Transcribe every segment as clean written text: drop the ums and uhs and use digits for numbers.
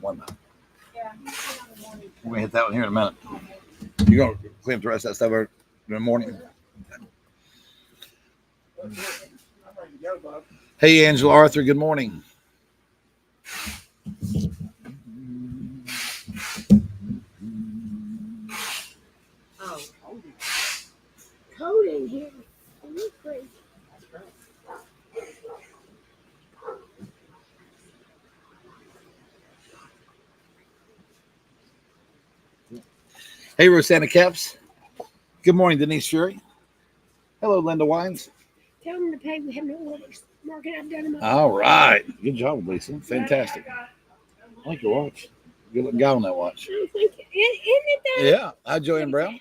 one night. We're going to hit that one here in a minute. You're going to clean up the rest of that stuff in the morning? Hey, Angela Arthur, good morning. Cold in here. Hey, Rosanna Caps. Good morning, Denise Fury. Hello, Linda Wines. Tell them to pay. We have no orders. Market, I've done them all right. Good job, Lisa. Fantastic. I like your watch. Good looking guy on that watch. Oh, thank you. Isn't it that? Yeah. Hi, Joanne Brown.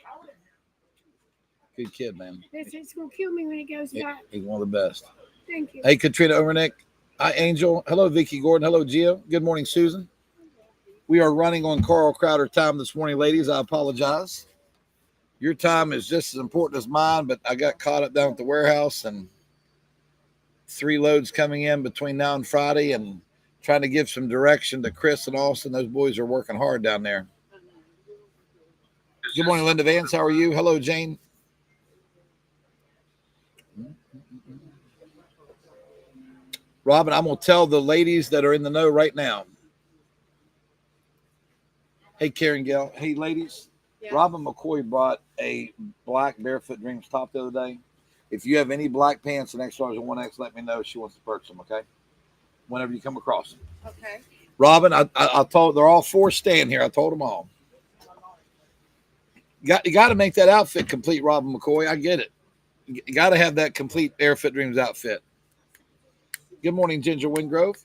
Good kid, man. It's going to kill me when it goes back. He's one of the best. Thank you. Hey, Katrina Overnick. Hi, Angel. Hello, Vicki Gordon. Hello, Gio. Good morning, Susan. We are running on Carl Crowder time this morning, ladies. I apologize. Your time is just as important as mine, but I got caught up down at the warehouse and 3 loads coming in between now and Friday and trying to give some direction to Chris and Austin. Those boys are working hard down there. Good morning, Linda Vance. How are you? Hello, Jane. Robin, I'm going to tell the ladies that are in the know right now. Hey, Karen Gale. Hey, ladies. Yeah. Robin McCoy bought a black Barefoot Dreams top the other day. If you have any black pants in XRs and 1X, let me know. She wants to purchase them, okay? Whenever you come across them. Okay. Robin, I told, they're all 4 staying here. I told them all. You got to make that outfit complete, Robin McCoy. I get it. You got to have that complete Barefoot Dreams outfit. Good morning, Ginger Wingrove.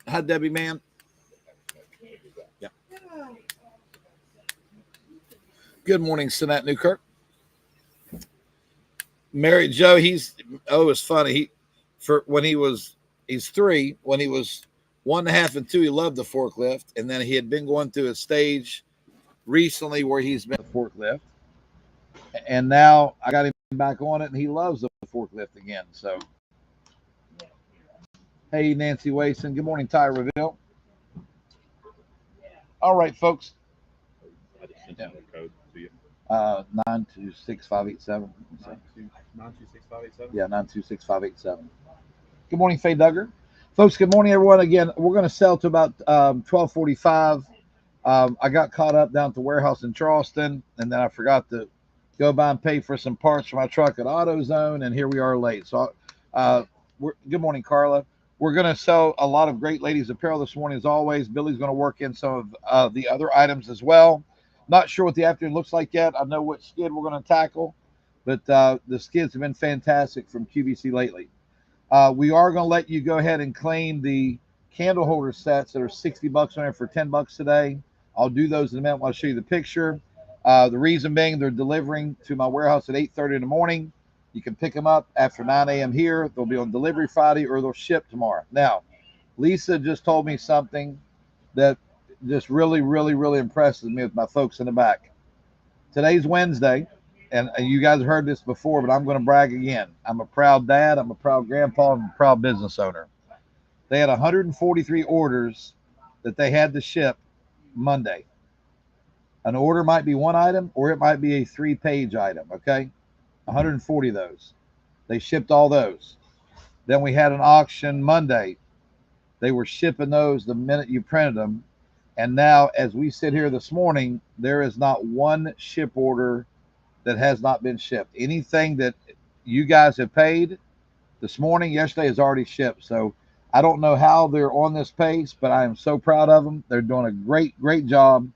Hi, Debbie, man. Yeah. Good morning, Sinette Newkirk. Mary Joe, it's funny. He's 3. When he was 1.5 and 2, he loved the forklift. And then he had been going through a stage recently where he's been a forklift. And now I got him back on it, and he loves the forklift again. So, hey, Nancy Wason. Good morning, Ty Reveal. All right, folks. I just sent the code to you. 926-587. 926-587? Yeah, 926-587. Good morning, Faye Duggar. Folks, good morning, everyone. Again, we're going to sell to about 12:45. I got caught up down at the warehouse in Charleston, and then I forgot to go by and pay for some parts for my truck at AutoZone, and here we are late. So, good morning, Carla. We're going to sell a lot of great ladies' apparel this morning, as always. Billy's going to work in some of the other items as well. Not sure what the afternoon looks like yet. I know what skid we're going to tackle, but the skids have been fantastic from QVC lately. We are going to let you go ahead and claim the candle holder sets that are $60 on there for $10 today. I'll do those in a minute. I'll show you the picture. The reason being, they're delivering to my warehouse at 8:30 in the morning. You can pick them up after 9 a.m. here. They'll be on delivery Friday, or they'll ship tomorrow. Now, Lisa just told me something that just really, really, really impresses me with my folks in the back. Today's Wednesday, and you guys have heard this before, but I'm going to brag again. I'm a proud dad. I'm a proud grandpa. I'm a proud business owner. They had 143 orders that they had to ship Monday. An order might be one item, or it might be a 3-page item, okay? 140 of those. They shipped all those. Then we had an auction Monday. They were shipping those the minute you printed them. And now, as we sit here this morning, there is not one ship order that has not been shipped. Anything that you guys have paid this morning, yesterday, is already shipped. So I don't know how they're on this pace, but I am so proud of them. They're doing a great, great job.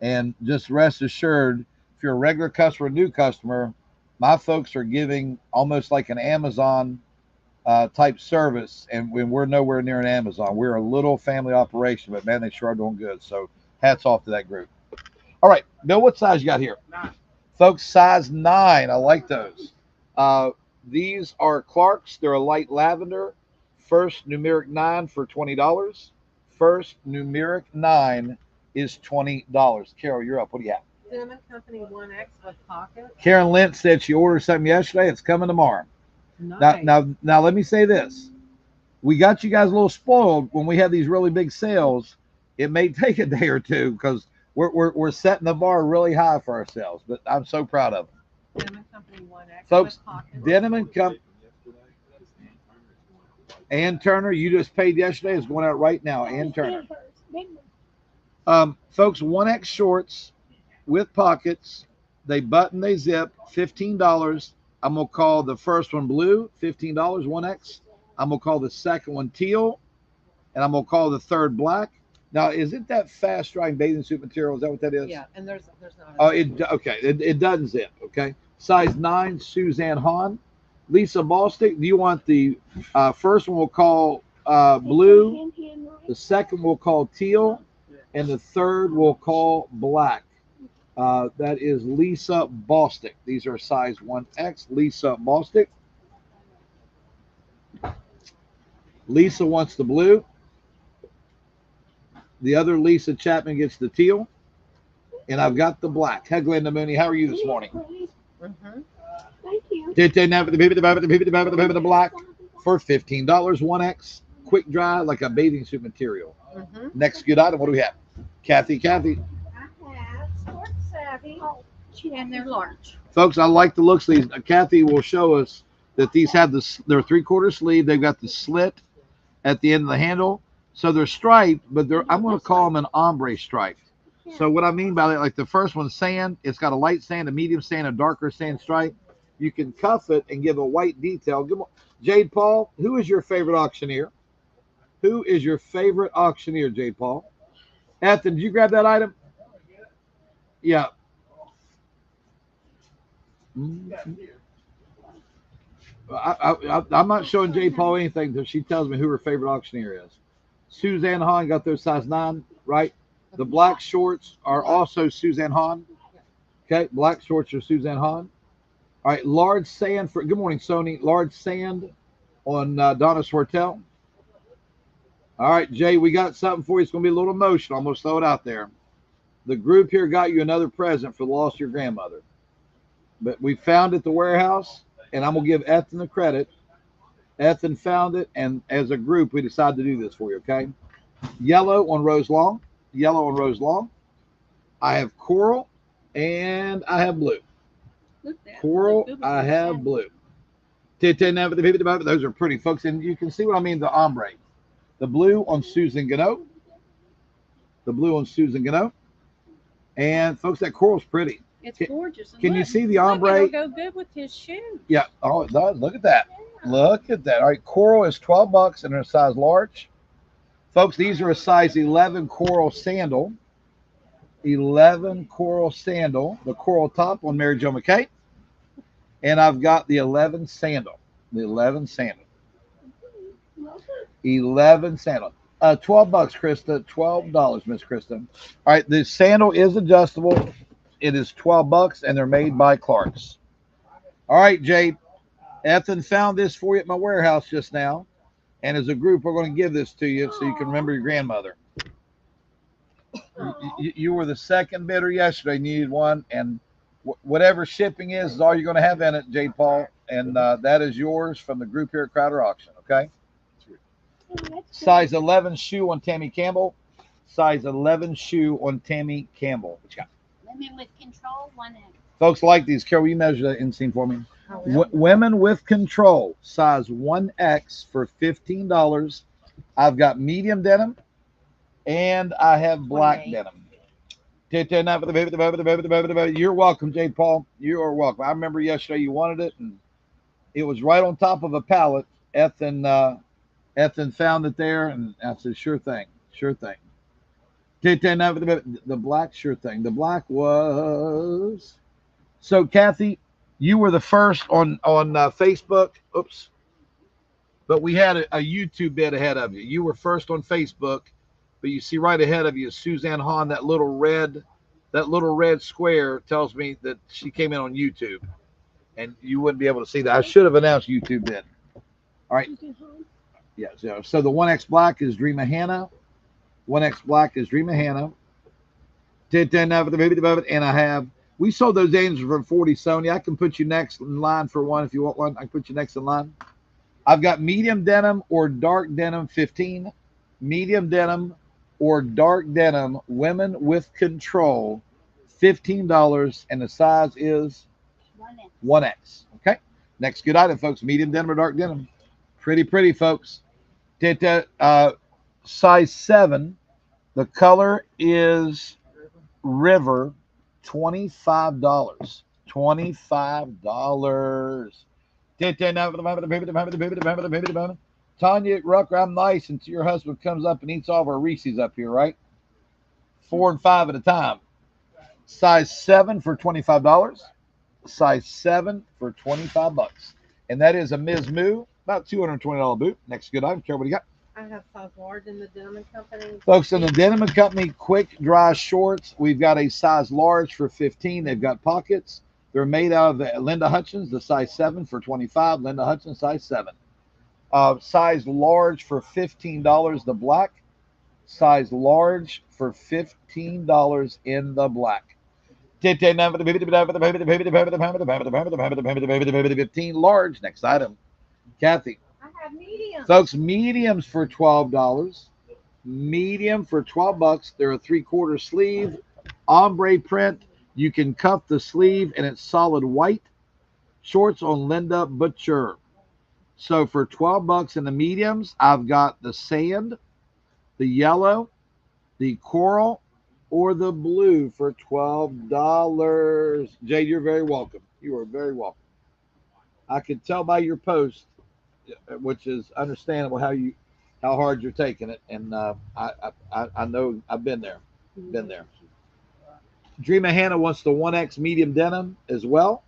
And just rest assured, if you're a regular customer, new customer, my folks are giving almost like an Amazon type service, and we're nowhere near an Amazon. We're a little family operation, but man, they sure are doing good. So hats off to that group. All right, Bill, what size you got here? 9. Folks, size 9. I like those. These are Clark's. They're a light lavender. First numeric 9 for $20. First numeric 9 is $20. Carol, you're up. What do you have? Cinnamon Company 1X with pockets. Karen Lentz said she ordered something yesterday. It's coming tomorrow. Nice. Now, let me say this. we got you guys a little spoiled when we have these really big sales. It may take a day or two because we're setting the bar really high for ourselves, but I'm so proud of them. Denim Company 1X Folks, with pockets. Denim and Company. Ann Turner, you just paid yesterday. It's going out right now. Ann Turner. Folks, 1X shorts with pockets. They button, they zip, $15. I'm going to call the first one blue, $15, 1X. I'm going to call the second one teal, and I'm going to call the third black. Now, is it that fast drying bathing suit material? Is that what that is? Yeah, and there's not. Oh, okay. It doesn't zip. Okay. Size 9, Suzanne Hahn. Lisa Bostic, do you want the first one we'll call blue, the second we'll call teal, and the third we'll call black? That is Lisa Bostic. These are size 1X. Lisa Bostic. Lisa wants the blue. The other Lisa Chapman gets the teal. And I've got the black. Hey, Glenda Mooney, how are you this morning? Mm-hmm. Thank you. The black for $15. 1X. Quick dry like a bathing suit material. Mm-hmm. Next good item. What do we have? Kathy. I have Sports Savvy, and they're large. Folks, I like the looks of these. Kathy will show us that these have they're 3/4 sleeve. They've got the slit at the end of the handle. So they're striped, but I'm going to call them an ombre stripe. So what I mean by that, like the first one's sand, it's got a light sand, a medium sand, a darker sand stripe. You can cuff it and give a white detail. Good morning. Jade Paul, who is your favorite auctioneer? Who is your favorite auctioneer, Jade Paul? Ethan, did you grab that item? Yeah. I'm not showing Jade Paul anything until she tells me who her favorite auctioneer is. Suzanne Hahn got those size 9, right? The black shorts are also Suzanne Hahn. Okay, black shorts are Suzanne Hahn. All right, large sand for, good morning, Sony. Large sand on Donna Swartell. All right, Jay, we got something for you. It's going to be a little emotional. I'm going to throw it out there. The group here got you another present for the loss of your grandmother. But we found it at the warehouse, and I'm going to give Ethan the credit. Ethan found it, and as a group, we decided to do this for you, okay? Yellow on Rose Long. Yellow on Rose Long. I have coral, and I have blue. Coral, I have blue. Those are pretty, folks, and you can see what I mean, the ombre. The blue on Susan Gannot. The blue on Susan Gannot. And, folks, that coral's pretty. It's gorgeous. Can you see the ombre? It'll go good with his shoe. Yeah. Oh, it does. Look at that. Look at that. All right. Coral is $12 and they're a size large. Folks, these are a size 11 coral sandal. 11 coral sandal. The coral top on Mary Jo McKay. And I've got the 11 sandal. The 11 sandal. 11 sandal. $12, Krista. $12, Miss Krista. All right. The sandal is adjustable. It is $12 and they're made by Clark's. All right, Jade. Ethan found this for you at my warehouse just now. And as a group, we're going to give this to you so you can remember your grandmother. You were the second bidder yesterday. You needed one. And whatever shipping is all you're going to have in it, Jade Paul. And that is yours from the group here at Crowder Auction. Okay. Size 11 shoe on Tammy Campbell. Size 11 shoe on Tammy Campbell. What you got? Women with Control, 1X. Folks like these. Carol, will you measure that inseam for me? Women with Control, size 1X for $15. I've got medium denim and I have black denim. You're welcome, Jade Paul. You are welcome. I remember yesterday you wanted it and it was right on top of a pallet. Ethan found it there and I said, sure thing. Sure thing. The black, sure thing. The black was. So, Kathy, you were the first on Facebook. Oops. But we had a YouTube bid ahead of you. You were first on Facebook, but you see right ahead of you is Suzanne Hahn. That little red square tells me that she came in on YouTube, and you wouldn't be able to see that. I should have announced YouTube bid. All right. Yeah. So the 1X black is Dream of Hannah. 1X black is Dream of Hannah. And I have. We sold those angels for 40, Sony. I can put you next in line for one if you want one. I can put you next in line. I've got medium denim or dark denim 15, medium denim or dark denim women with control $15, and the size is 1X. Okay. Next good item, folks. Medium denim or dark denim. Pretty, folks. Size 7. The color is River. $25. $25. Tanya Rucker, I'm nice until your husband comes up and eats all of our Reese's up here, right? 4 and 5 at a time. Size 7 for $25. Size 7 for $25. And that is a Ms. Moo, about $220 boot. Next good item. Carol, what do you got? I have size large in the Denim Company. Folks, in the Denim & Company quick dry shorts, we've got a size large for 15. They've got pockets. They're made out of Linda Hutchins, the size 7 for 25. Linda Hutchins, size 7. Size large for $15, the black. Size large for $15 in the black. 15 large. Next item. Kathy. I have medium. Folks, mediums for $12. Medium for $12. They're a 3/4 sleeve, ombre print. You can cuff the sleeve, and it's solid white. Shorts on Linda Butcher. So for $12 in the mediums, I've got the sand, the yellow, the coral, or the blue for $12. Jade, you're very welcome. You are very welcome. I can tell by your post, which is understandable how hard you're taking it, and I know I've been there. Dream of Hannah wants the 1X medium denim as well.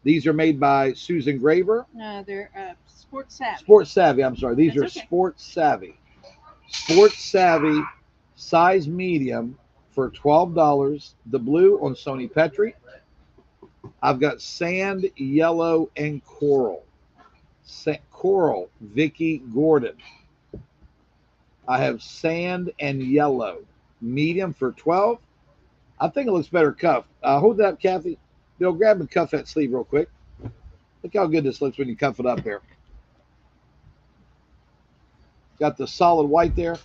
These are made by Susan Graver. No, they're Sports Savvy. Sports Savvy. I'm sorry. These That's are okay. Sports Savvy. Sports Savvy, size medium for $12. The blue on Sony Petri. I've got sand, yellow, and coral. Coral, Vicky Gordon. I have sand and yellow, medium for $12. I think it looks better cuffed. Hold that up, Kathy. Bill, grab and cuff that sleeve real quick. Look how good this looks when you cuff it up there. Got the solid white there.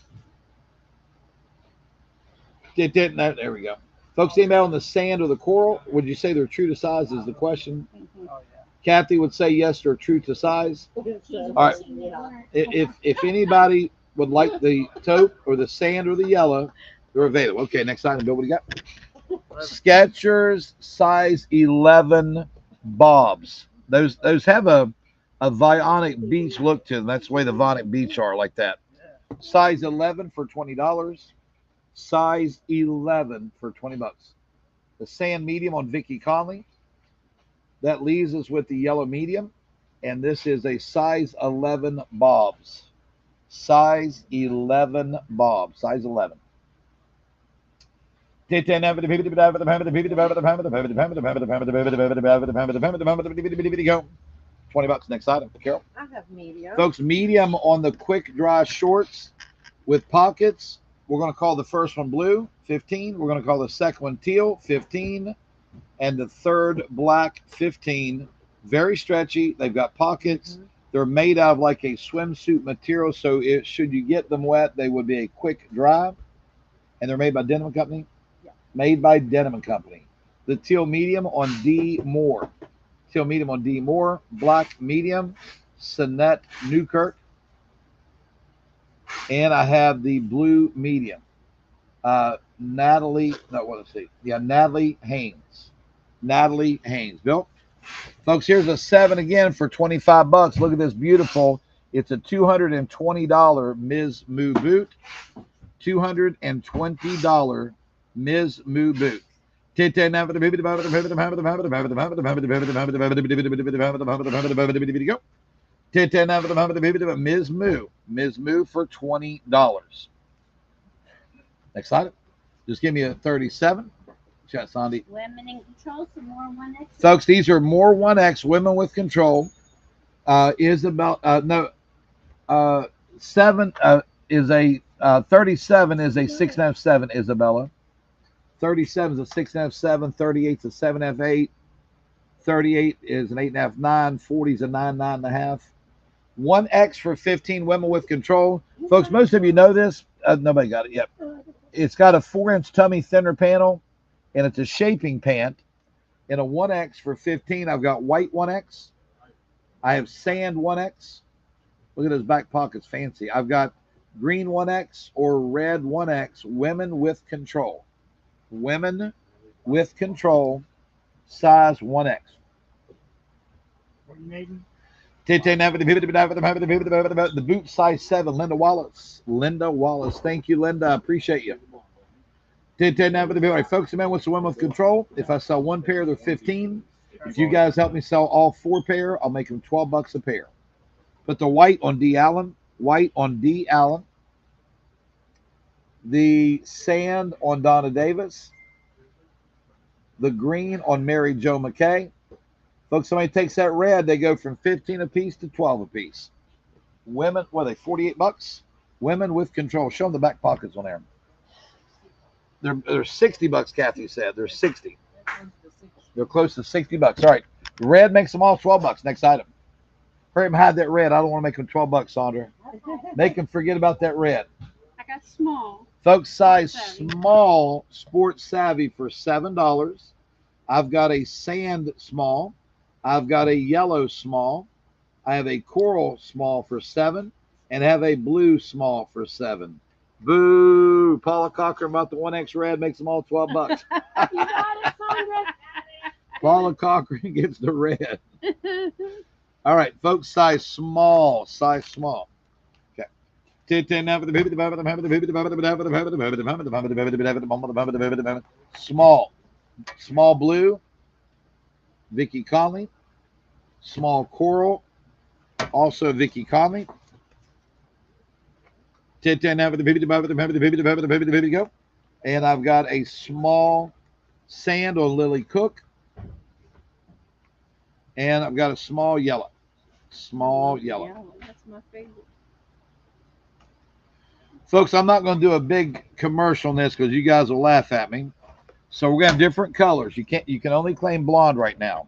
There we go. Folks, anybody on the sand or the coral, would you say they're true to size is the question? Kathy would say yes, they're true to size. All right. If anybody would like the taupe or the sand or the yellow, they're available. Okay, next item, Bill, what do you got? Skechers size 11 bobs. Those have a Vionic Beach look to them. That's the way the Vionic Beach are, like that. Size 11 for $20. Size 11 for $20. The sand medium on Vicky Conley. That leaves us with the yellow medium, and this is a size 11 bobs. Size 11 bobs. Size 11. Go. $20. Next item, Carol. I have medium. Folks, medium on the quick dry shorts with pockets. We're going to call the first one blue, 15. We're going to call the second one teal, 15. And the third black, 15. Very stretchy. They've got pockets. Mm-hmm. They're made out of like a swimsuit material, so should you get them wet, they would be a quick dry. And they're made by Denim & Company. Yeah. Made by Denim & Company. The teal medium on D. Moore. Teal medium on D. Moore. Black medium, Sinette Newkirk. And I have the blue medium. Natalie Haynes. Natalie Haynes. Bill? Folks, here's a 7 again for $25. Look at this beautiful. It's a $220 Ms. Moo boot. $220 Ms. Moo boot. Go. Ms. Moo. Ms. Moo for $20. Next item. Just give me a 37. Chat, Sandy. Women in control, some more 1X. Folks, these are more 1X women with control. Isabel, 7 is a 37 is a 6.5/7. Isabella. 37 is a 6.5/7. 38 is a 7.5/8. 38 is an 8.5/9. 40 is a 9.5/9. 1X for 15, women with control. Folks, most of you know this. Nobody got it yet. It's got a 4-inch tummy thinner panel, and it's a shaping pant. In a 1X for 15, I've got white 1X. I have sand 1X. Look at those back pockets, fancy. I've got green 1X or red 1X, women with control. Women with control, size 1X. What you needing? The boot size 7, Linda Wallace. Linda Wallace. Thank you, Linda. I appreciate you. All right, folks, the man wants to win with control. If I sell one pair, they're 15. If you guys help me sell all 4 pair, I'll make them $12 a pair. Put the white on D. Allen. White on D. Allen. The sand on Donna Davis. The green on Mary Jo McKay. Folks, somebody takes that red, they go from 15 a piece to 12 a piece. Women, what are they, $48? Women with control. Show them the back pockets on there. They're $60, Kathy said. They're 60. They're close to $60. All right. Red makes them all $12. Next item. Hurry up and hide that red. I don't want to make them $12, Sandra. Make them forget about that red. I got small. Folks, size Savvy. small, Sports Savvy for $7. I've got a sand small. I've got a yellow small. I have a coral small for $7 and have a blue small for $7. Boo! Paula Cochran about the 1X red makes them all $12. You got it, Sandra. Paula Cochran gets the red. All right, folks, size small. Size small. Okay. Small. Small blue. Vicky Conley. Small coral. Also Vicky Conley. Go. And I've got a small sand on Lily Cook. And I've got a small yellow. Small yellow. That's my favorite. Folks, I'm not going to do a big commercial on this because you guys will laugh at me. So we're going to have different colors. You can only claim blonde right now.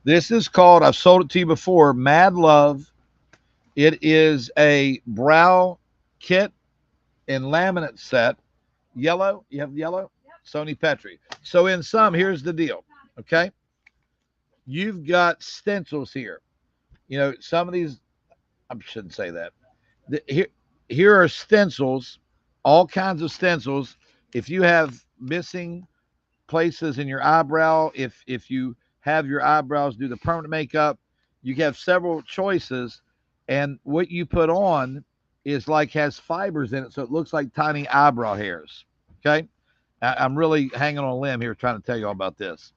This is called, I've sold it to you before, Mad Love. It is a brow kit and laminate set. Yellow. You have yellow? Yep. Sony Petri. So in some, here's the deal. Okay. You've got stencils here. You know, some of these, I shouldn't say that. Here are stencils, all kinds of stencils. If you have missing places in your eyebrow, if you have your eyebrows do the permanent makeup, you have several choices. And what you put on is like has fibers in it, so it looks like tiny eyebrow hairs. Okay. I'm really hanging on a limb here trying to tell you all about this.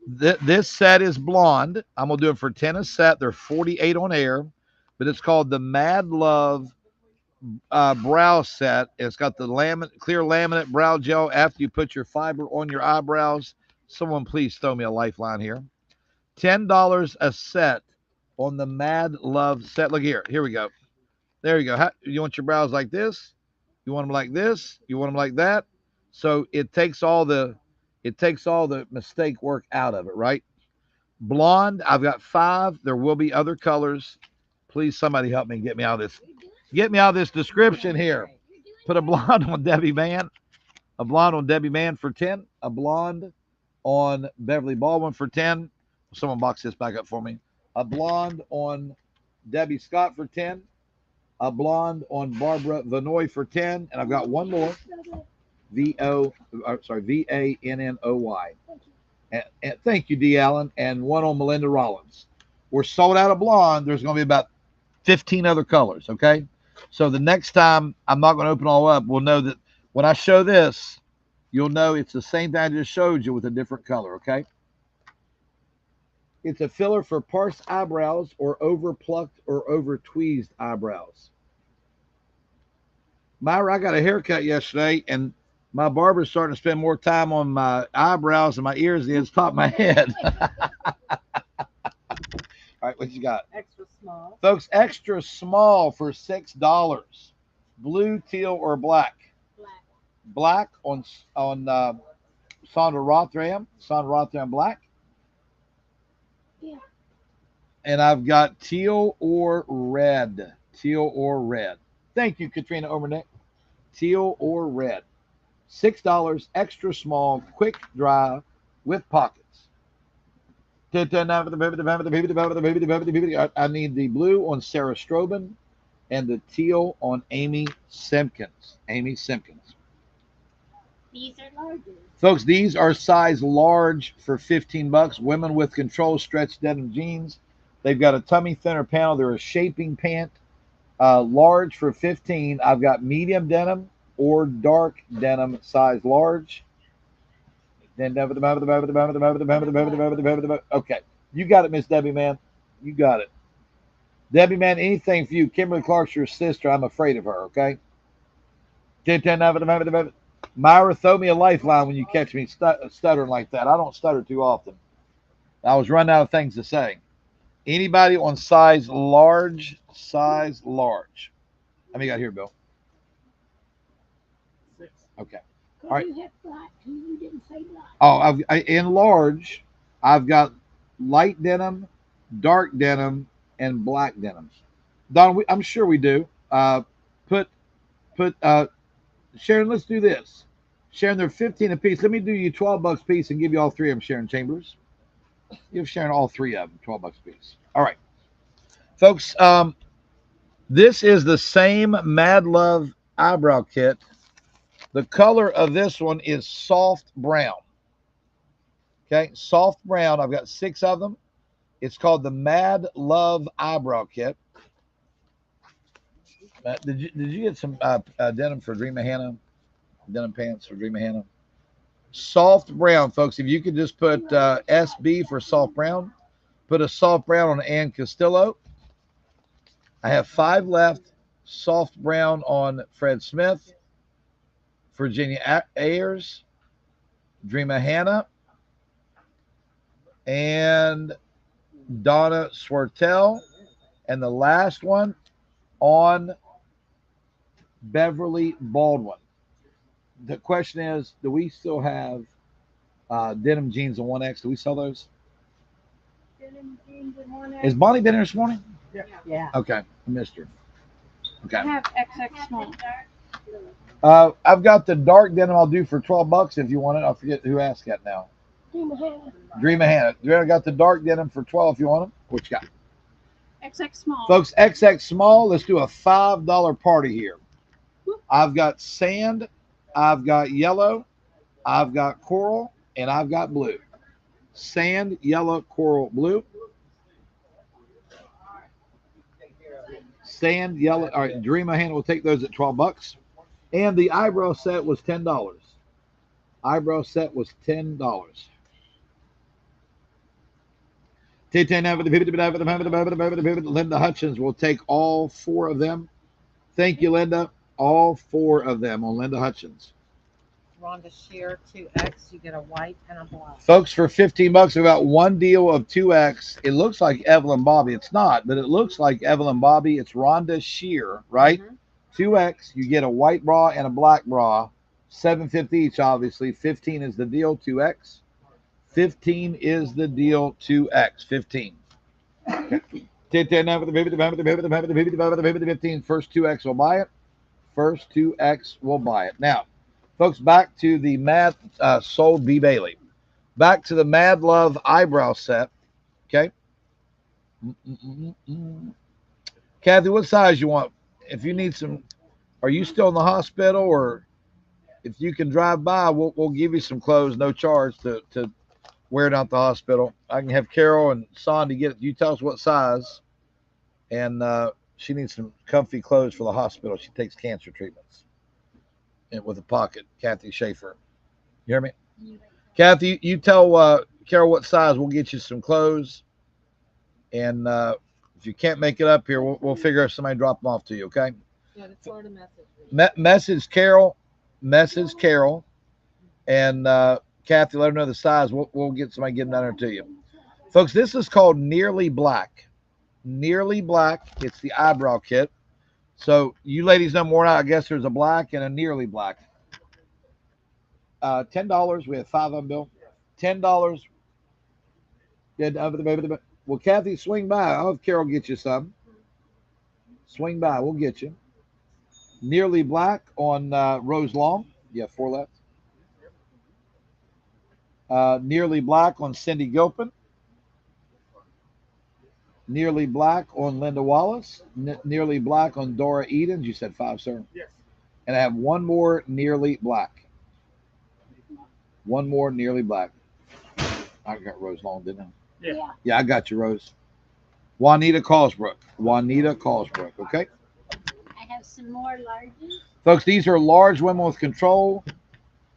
This set is blonde. I'm going to do it for 10 a set. They're 48 on air, but it's called the Mad Love brow set. It's got the clear laminate brow gel after you put your fiber on your eyebrows. Someone please throw me a lifeline here. $10 a set on the Mad Love set. Look here. Here we go. There you go. You want your brows like this? You want them like this? You want them like that? So it takes all the mistake work out of it, right? Blonde, I've got 5. There will be other colors. Please, somebody help me and get me out of this. Get me out of this description here. Put a blonde on Debbie Mann. A blonde on Debbie Mann for 10. A blonde on Beverly Baldwin for 10. Someone box this back up for me. A blonde on Debbie Scott for 10. A blonde on Barbara Vanoy for 10. And I've got one more. Vannoy. And thank you, D. Allen. And one on Melinda Rollins. We're sold out of blonde. There's going to be about 15 other colors, okay? So the next time I'm not going to open all up, we'll know that when I show this, you'll know it's the same thing I just showed you with a different color, okay? It's a filler for parsed eyebrows or over plucked or over tweezed eyebrows. Myra, I got a haircut yesterday, and my barber's starting to spend more time on my eyebrows and my ears than the top of my head. All right, what you got? Extra small. Folks, extra small for $6. Blue, teal, or black? Black on Sandra Rothram. Sandra Rothram black. Yeah. And I've got teal or red. Teal or red. Thank you, Katrina Overnick. Teal or red. $6, extra small, quick dry with pockets. I need the blue on Sarah Strobin and the teal on Amy Simpkins. Amy Simpkins. These are larger. Folks, these are size large for $15. Women with control stretch denim jeans. They've got a tummy thinner panel. They're a shaping pant. Large for $15. I've got medium denim or dark denim size large. Okay, you got it, Miss Debbie, man. You got it. Debbie, man, anything for you. Kimberly Clark's your sister. I'm afraid of her, okay? Myra, throw me a lifeline when you catch me stuttering like that. I don't stutter too often. I was running out of things to say. Anybody on size large? Size large. How many got here, Bill? 6. Okay. Could All right. you have black too? You didn't say black. Oh, in large, I've got light denim, dark denim, and black denims. Don, I'm sure we do. Put Sharon, let's do this. Sharon, they're 15 a piece. Let me do you $12 a piece and give you all three of them, Sharon Chambers. Give Sharon all three of them, $12 a piece. All right. Folks, this is the same Mad Love eyebrow kit. The color of this one is soft brown. Okay, soft brown. I've got 6 of them. It's called the Mad Love eyebrow kit. Did you get some denim for Dream of Hannah? Denim pants for Dream of Hannah? Soft brown, folks. If you could just put SB for soft brown, put a soft brown on Ann Castillo. I have 5 left. Soft brown on Fred Smith, Virginia Ayers, Dream of Hannah, and Donna Swartell. And the last one on Beverly Baldwin. The question is, do we still have denim jeans on 1X? Do we sell those? Denim jeans and one Has Bonnie been here this morning? Yeah. Okay, I missed her. Okay. I have XX small. I've got the dark denim I'll do for $12 if you want it. I forget who asked that now. Dream of Hannah. Dream of Hannah. I got the dark denim for $12 if you want them. What you got? XX small. Folks, XX small. Let's do a $5 party here. I've got sand, I've got yellow, I've got coral, and I've got blue. Sand, yellow, coral, blue. Sand, yellow. All right, Dream of Hannah will take those at $12. And the eyebrow set was $10. Eyebrow set was $10. Linda Hutchins will take all 4 of them. Thank you, Linda. All 4 of them on Linda Hutchins. Rhonda Shear 2X, you get a white and a black. Folks, for $15, we got one deal of 2X. It looks like Evelyn Bobby. It's not, but it looks like Evelyn Bobby. It's Rhonda Shear, right? Mhm. 2X, you get a white bra and a black bra. $7.50 each, obviously. 15 is the deal, 2X. 15 is the deal, 2X. 15. Okay. 15. First 2X will buy it. First 2X will buy it. Now, folks, back to the Mad sold B. Bailey. Back to the Mad Love eyebrow set. Okay. Kathy, what size you want? If you need some, are you still in the hospital, or if you can drive by, we'll give you some clothes, no charge to wear it out the hospital. I can have Carol and Sandy get it. You tell us what size, and she needs some comfy clothes for the hospital. She takes cancer treatments. And with a pocket, Kathy Schaefer. You hear me? Kathy, you tell Carol what size. We'll get you some clothes. And if you can't make it up here, we'll figure out somebody drop them off to you, okay? Yeah, that's sort of message. Message Carol. And Kathy, let her know the size. We'll get somebody getting down there to you. Folks, this is called Nearly Black. Nearly Black. It's the eyebrow kit. So you ladies know more now. I guess there's a black and a nearly black. $10. We have 5 of them, Bill. $10. Well, Kathy, swing by. I'll have Carol get you some. Swing by. We'll get you. Nearly Black on Rose Long. Yeah, 4 left. Nearly Black on Cindy Gilpin. Nearly Black on Linda Wallace. Nearly Black on Dora Edens. You said 5, sir. Yes. And I have one more Nearly Black. One more Nearly Black. I got Rose Long, didn't I? Yeah. Yeah, I got you, Rose. Juanita Callsbrook. Juanita Callsbrook. Okay. I have some more larges. Folks, these are large women with control.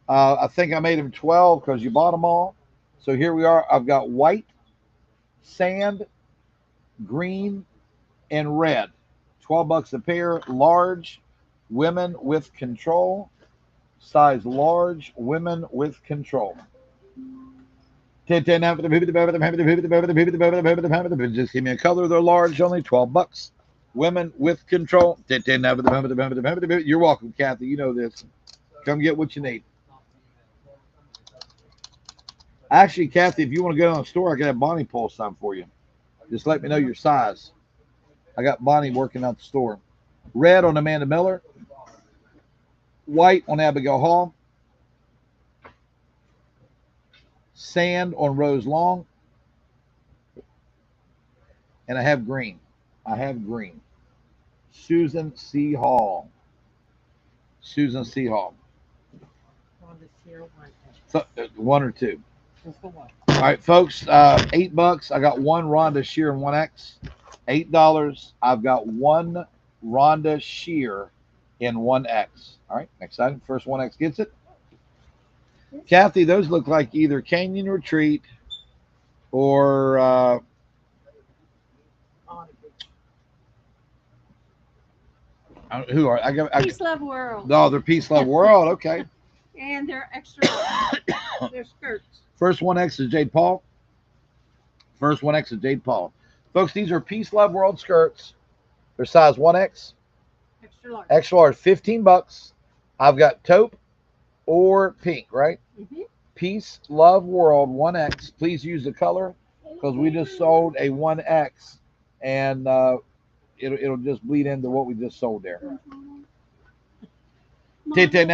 I think I made them 12 because you bought them all. So here we are. I've got white, sand, green, and red. 12 bucks a pair. Large, women with control. Size large, women with control. Just give me a color. They're large, only 12 bucks. Women with control. You're welcome, Kathy. You know this. Come get what you need. Actually, Kathy, if you want to go down the store, I can have Bonnie pull some for you. Just let me know your size. I got Bonnie working out the store. Red on Amanda Miller. White on Abigail Hall. Sand on Rose Long. And I have green. I have green. Susan C. Hall. Susan C. Hall. Rhonda Shear, 1 So, 1 or 2. Just the 1. All right, folks. $8. I got one Rhonda Shear and 1X. $8. I've got one Rhonda Shear in 1X. All right, next item. First 1X gets it. Kathy, those look like either Canyon Retreat or who are I Peace Love World. no, they're Peace Love World. Okay. And they're extra large. They're skirts. First 1X is Jade Paul. First 1X is Jade Paul. Folks, these are Peace Love World skirts. They're size 1X. Extra large. Extra large, $15. I've got taupe or pink, right? Mhm. Peace Love World 1X. Please use the color because we just sold a 1X and it'll just bleed into what we just sold there. Put the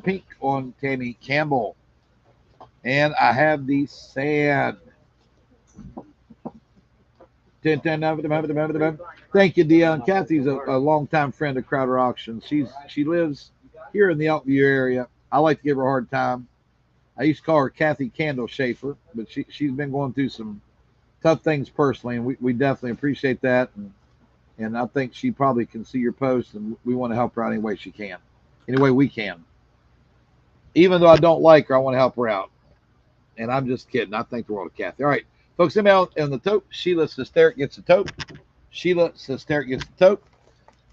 pink on Tammy Campbell. And I have the sand. Thank you, Dion. Kathy's a longtime friend of Crowder Auctions. She lives here in the Elkview area. I like to give her a hard time. I used to call her Kathy Candle Schaefer, but she's been going through some tough things personally, and we definitely appreciate that. And I think she probably can see your post, and we want to help her out any way she can, any way we can. Even though I don't like her, I want to help her out. And I'm just kidding. I think the world of Kathy. All right, folks, I'm out in the taupe. Sheila Sesteric gets the taupe. Sheila Sesteric gets the taupe.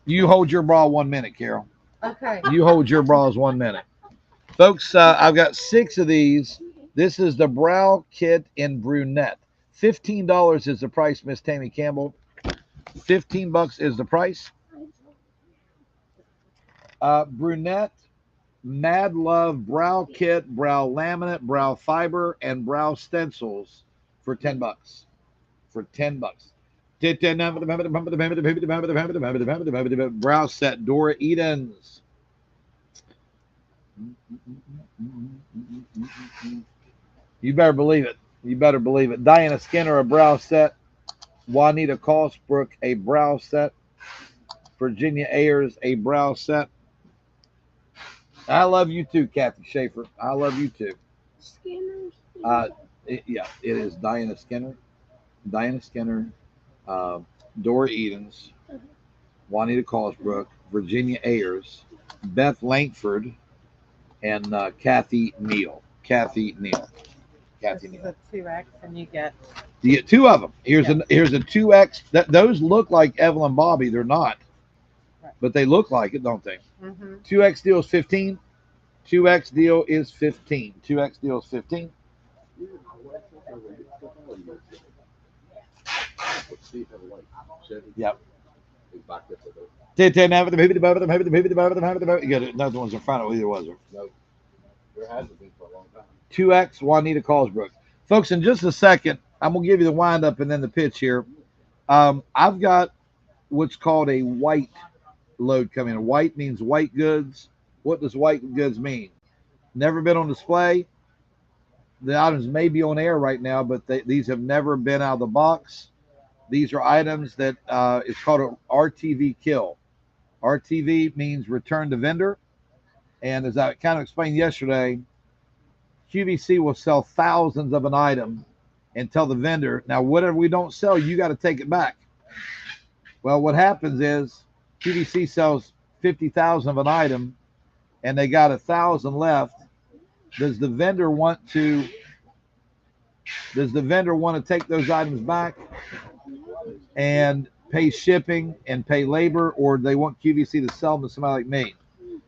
You hold your bra 1 minute, Carol. Okay. You hold your bras 1 minute. Folks, I've got 6 of these. This is the brow kit in brunette. $15 is the price, Miss Tammy Campbell. $15 is the price. Brunette, Mad Love brow kit, brow laminate, brow fiber, and brow stencils for $10. For $10. Brow set, Dora Edens. You better believe it. You better believe it. Diana Skinner, a brow set. Juanita Callsbrook, a brow set. Virginia Ayers, a brow set. I love you too, Kathy Schaefer. I love you too. Skinners. Yeah, it is Diana Skinner. Diana Skinner, Dora Edens, Juanita Callsbrook, Virginia Ayers, Beth Langford, and Kathy Neal. Kathy Neal. Kathy This is Neal. a 2X, and you get You get 2 of them. Here's a 2X. Those look like Evelyn Bobby. They're not, but they look like it, don't they? 2X deal is 15. 2X deal is 15. 2X deal is 15. Yep. You got another one's in front of either was there? There hasn't been for a long time. 2X Juanita Callsbrook. Folks, in just a second, I'm going to give you the windup and then the pitch here. I've got what's called a white load coming in. White means white goods. What does white goods mean? Never been on display. The items may be on air right now, but these have never been out of the box. These are items that it's called an RTV kill. RTV means return to vendor. And as I kind of explained yesterday, QVC will sell thousands of an item and tell the vendor, now whatever we don't sell, you got to take it back. Well, what happens is QVC sells 50,000 of an item and they got 1,000 left. Does the vendor want to take those items back and pay shipping and pay labor, or do they want QVC to sell them to somebody like me?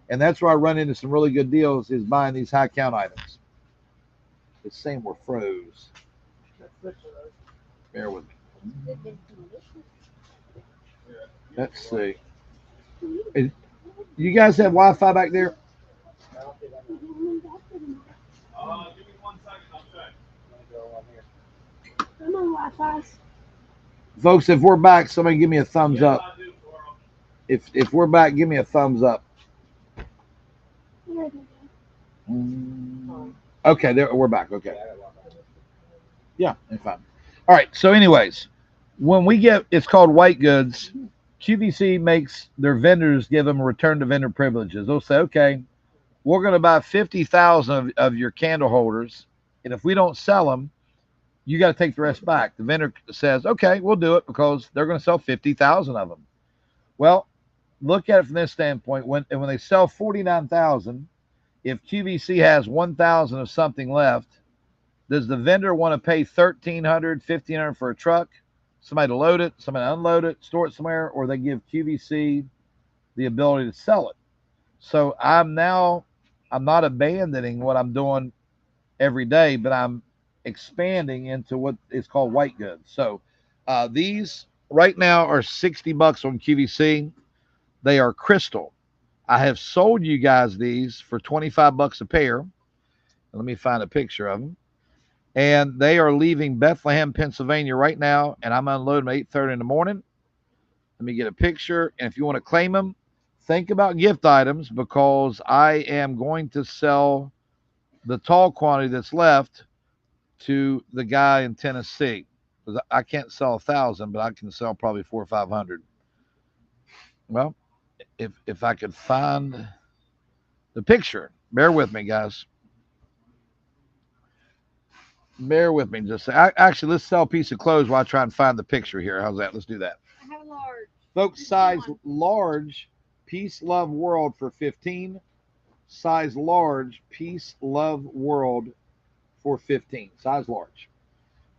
And that's where I run into some really good deals, is buying these high count items. It's saying we're froze. Bear with me. Let's see. You guys have Wi-Fi back there? Give me 1 second, I'll check. Come on, Wi-Fi's. Folks, if we're back, somebody give me a thumbs up. I do, Coral. If we're back, give me a thumbs up. Where did it Okay, there we're back. Okay. Yeah, it's fine. All right. So, anyways, when we get, it's called white goods. QVC makes their vendors give them return to vendor privileges. They'll say, okay, we're going to buy 50,000 of your candle holders, and if we don't sell them, you got to take the rest back. The vendor says, okay, we'll do it because they're going to sell 50,000 of them. Well, look at it from this standpoint. When they sell 49,000, if QVC has 1,000 of something left, does the vendor want to pay $1,300, $1,500 for a truck, somebody to load it, somebody to unload it, store it somewhere, or they give QVC the ability to sell it? So I'm not abandoning what I'm doing every day, but I'm expanding into what is called white goods. So these right now are $60 on QVC. They are crystal. I have sold you guys these for $25 a pair. Let me find a picture of them. And they are leaving Bethlehem, Pennsylvania right now, and I'm unloading them at 8:30 in the morning. Let me get a picture. And if you want to claim them, think about gift items, because I am going to sell the tall quantity that's left to the guy in Tennessee. Because I can't sell 1,000, but I can sell probably 400 or 500. Well, if I could find the picture, bear with me, guys. Bear with me. Actually, let's sell a piece of clothes while I try and find the picture here. How's that? Let's do that. I have a large. Folks, size large, Peace Love World for 15. Size large, Peace Love World for 15. Size large.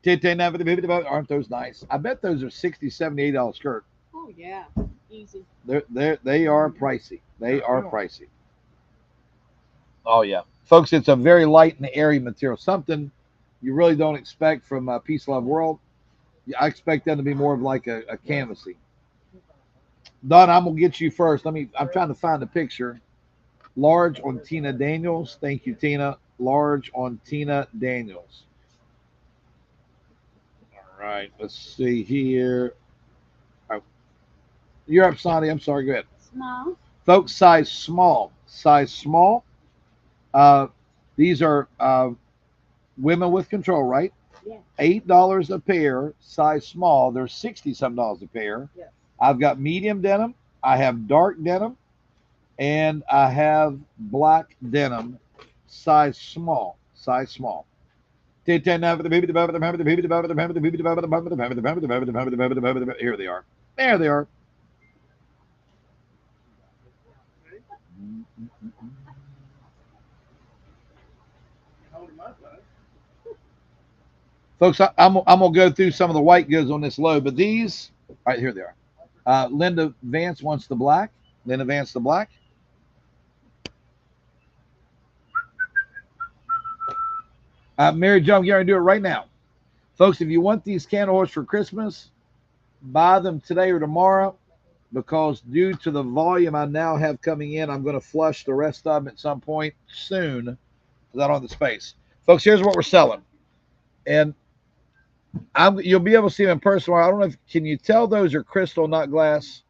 Aren't those nice? I bet those are $60, $70, $80 skirt. Oh yeah, easy. They are pricey. They are pricey. Oh yeah, folks, it's a very light and airy material. Something you really don't expect from Peace Love World. I expect them to be more of like a canvasy. Don, I'm gonna get you first. I'm trying to find the picture. Large on Tina Daniels. Thank you, Tina. Large on Tina Daniels. All right, let's see here. You're up, Sonny. I'm sorry. Go ahead. Small. Folks, size small. Size small. These are women with control, right? Yeah. $8 a pair, size small. They're $60-some a pair. Yes. I've got medium denim. I have dark denim. And I have black denim, size small. Size small. Here they are. There they are. Folks, I'm gonna go through some of the white goods on this load, but these, all right, here they are. Linda Vance wants the black. Linda Vance the black. Mary Jo, I'm going to do it right now. Folks, if you want these candle holders for Christmas, buy them today or tomorrow. because due to the volume I now have coming in, I'm going to flush the rest of them at some point soon because I don't have the space. Folks, here's what we're selling. And you'll be able to see them in person. I don't know if can you tell those are crystal, not glass.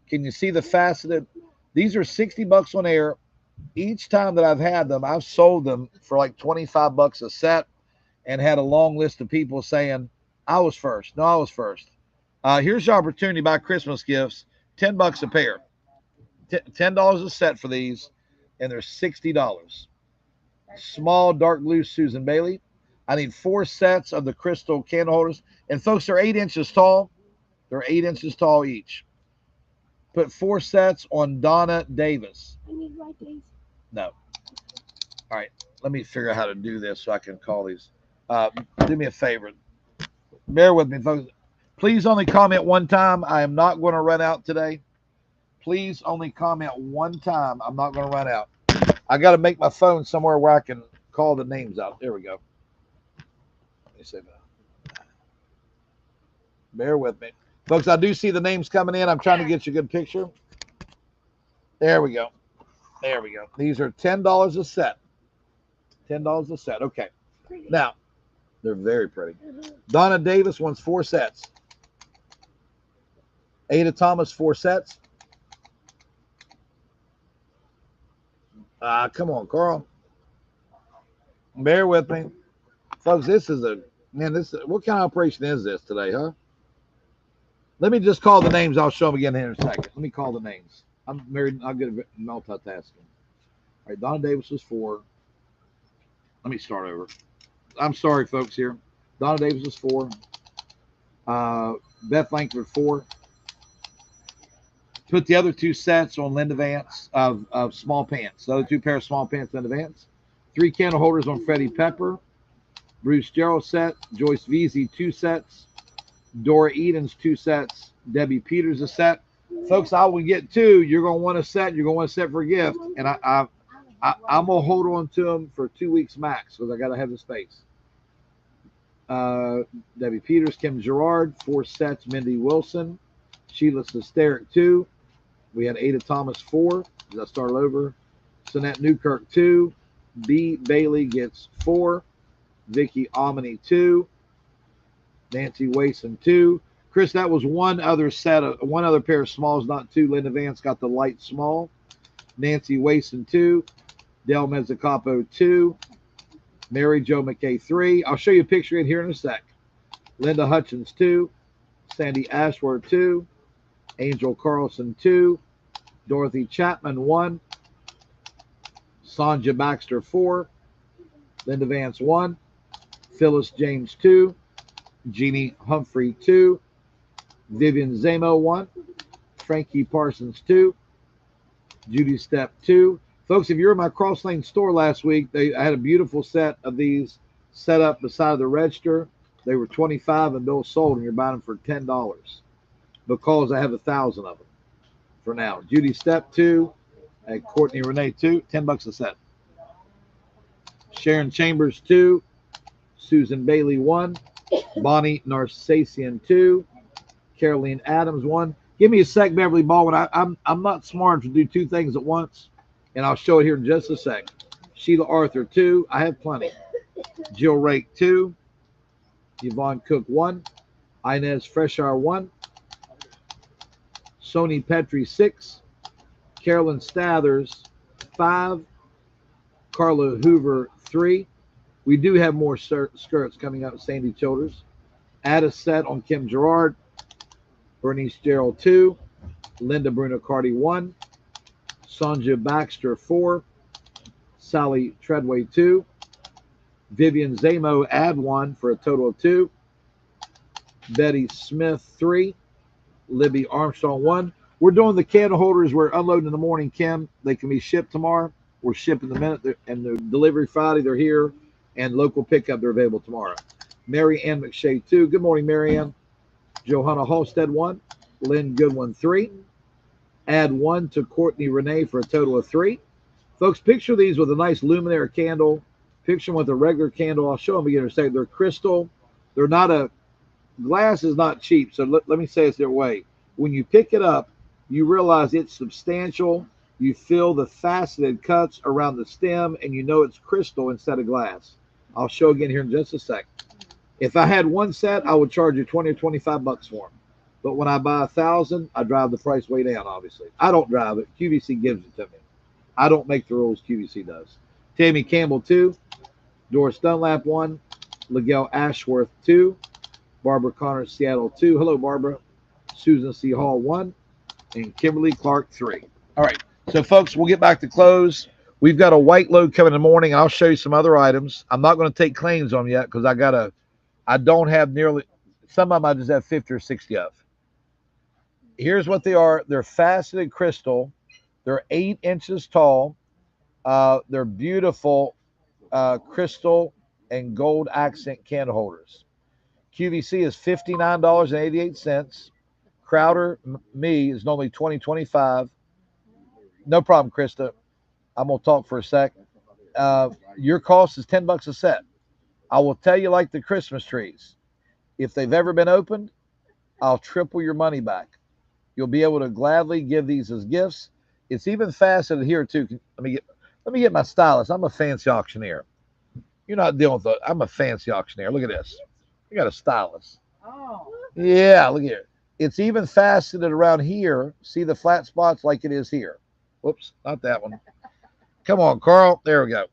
Can you see the faceted? These are $60 on air. Each time that I've had them, I've sold them for like $25 a set, and had a long list of people saying I was first. No, I was first. Here's your opportunity to buy Christmas gifts. $10 a pair. $10 a set for these, and they're $60. Small dark blue Susan Bailey. I need 4 sets of the crystal candle holders. And folks, they're 8 inches tall. They're 8 inches tall each. Put 4 sets on Donna Davis. I need white days. No. All right. Let me figure out how to do this so I can call these. Do me a favor. Bear with me, folks. Please only comment one time. I am not going to run out today. Please only comment one time. I'm not going to run out. I got to make my phone somewhere where I can call the names out. There we go. Let me say that. Bear with me. Folks, I do see the names coming in. I'm trying to get you a good picture. There we go. There we go. These are $10 a set. $10 a set. Okay. Now, they're very pretty. Donna Davis wants 4 sets. Ada Thomas, 4 sets. Come on, Carl. Bear with me. Folks, this is what kind of operation is this today, huh? Let me just call the names. I'll show them again here in a second. Let me call the names. I'm married. I'm good at multitasking. All right, Donna Davis was 4. Let me start over. I'm sorry, folks, here. Donna Davis was 4. Beth Langford, 4. Put the other 2 sets on Linda Vance of small pants. The other 2 pair of small pants, Linda Vance. 3 candle holders on Freddie Pepper. Bruce Gerald set. Joyce Veazey, 2 sets. Dora Edens, 2 sets. Debbie Peters, a set. Folks, I will get 2. You're going to want a set. You're going to want a set for a gift. And I'm going to hold on to them for 2 weeks max because I got to have the space. Debbie Peters, Kim Gerard, 4 sets. Mindy Wilson. Sheila Sesteric, 2. We had Ada Thomas, 4. As I start over. Sonette Newkirk, 2. B. Bailey gets 4. Vicky Omni, 2. Nancy Wason, 2. Chris, that was one other pair of smalls, not 2. Linda Vance got the light small. Nancy Wason, 2. Del Mezzacapo, 2. Mary Jo McKay, 3. I'll show you a picture in here in a sec. Linda Hutchins, 2. Sandy Ashworth, 2. Angel Carlson, 2. Dorothy Chapman, 1. Sonja Baxter, 4. Linda Vance, 1. Phyllis James, 2. Jeannie Humphrey, 2. Vivian Zamo, 1. Frankie Parsons, 2. Judy Stepp, 2. Folks, if you're in my Cross Lane store last week, I had a beautiful set of these set up beside the register. They were $25 and those sold, and you're buying them for $10 because I have 1,000 of them for now. Judy Stepp, 2. And Courtney Renee, 2. $10 a set. Sharon Chambers, 2. Susan Bailey, 1. Bonnie Narsassian, 2. Caroline Adams, 1. Give me a sec, Beverly Baldwin. I'm not smart to do 2 things at once, and I'll show it here in just a sec. Sheila Arthur, 2. I have plenty. Jill Rake, 2. Yvonne Cook, 1. Inez Freshar, 1. Sony Petrie, 6. Carolyn Stathers, 5. Carla Hoover, 3. We do have more skirts coming up. Sandy Childers. Add a set on Kim Gerard. Bernice Gerald, 2. Linda Bruno Cardi, 1. Sonja Baxter, 4. Sally Treadway, 2. Vivian Zamo, add 1 for a total of 2. Betty Smith, 3. Libby Armstrong, 1. We're doing the candle holders. We're unloading in the morning, Kim. They can be shipped tomorrow. We're shipping the minute, and the delivery Friday, they're here. And local pickup, they're available tomorrow. Mary Ann McShay, 2. Good morning, Mary Ann. Johanna Halstead, 1. Lynn Goodwin, 3. Add 1 to Courtney Renee for a total of 3. Folks, picture these with a nice luminaire candle. Picture them with a regular candle. I'll show them again in a second. They're crystal. They're not glass is not cheap. So let me say it their way. When you pick it up, you realize it's substantial. You feel the faceted cuts around the stem, and you know it's crystal instead of glass. I'll show again here in just a sec. If I had one set, I would charge you 20 or 25 bucks for them. But when I buy 1,000, I drive the price way down, obviously. I don't drive it. QVC gives it to me. I don't make the rules. QVC does. Tammy Campbell, 2. Doris Dunlap, 1. Miguel Ashworth, 2. Barbara Connor, Seattle, 2. Hello, Barbara. Susan C. Hall, 1. And Kimberly Clark, 3. All right. So, folks, we'll get back to close. We've got a white load coming in the morning. I'll show you some other items. I'm not going to take claims on them yet because I don't have nearly, some of them I just have 50 or 60 of. Here's what they are. They're faceted crystal. They're 8 inches tall. They're beautiful crystal and gold accent candle holders. QVC is $59.88. Crowder Me is normally $20.25. No problem, Krista. I'm gonna talk for a sec. Your cost is $10 a set. I will tell you, like the Christmas trees, if they've ever been opened, I'll triple your money back. You'll be able to gladly give these as gifts. It's even faceted here too. Let me get my stylus. I'm a fancy auctioneer. You're not dealing with that. I'm a fancy auctioneer. Look at this. I got a stylus. Oh. Yeah, look here. It's even faceted around here. See the flat spots like it is here. Whoops, not that one. Come on, Carl. There we go.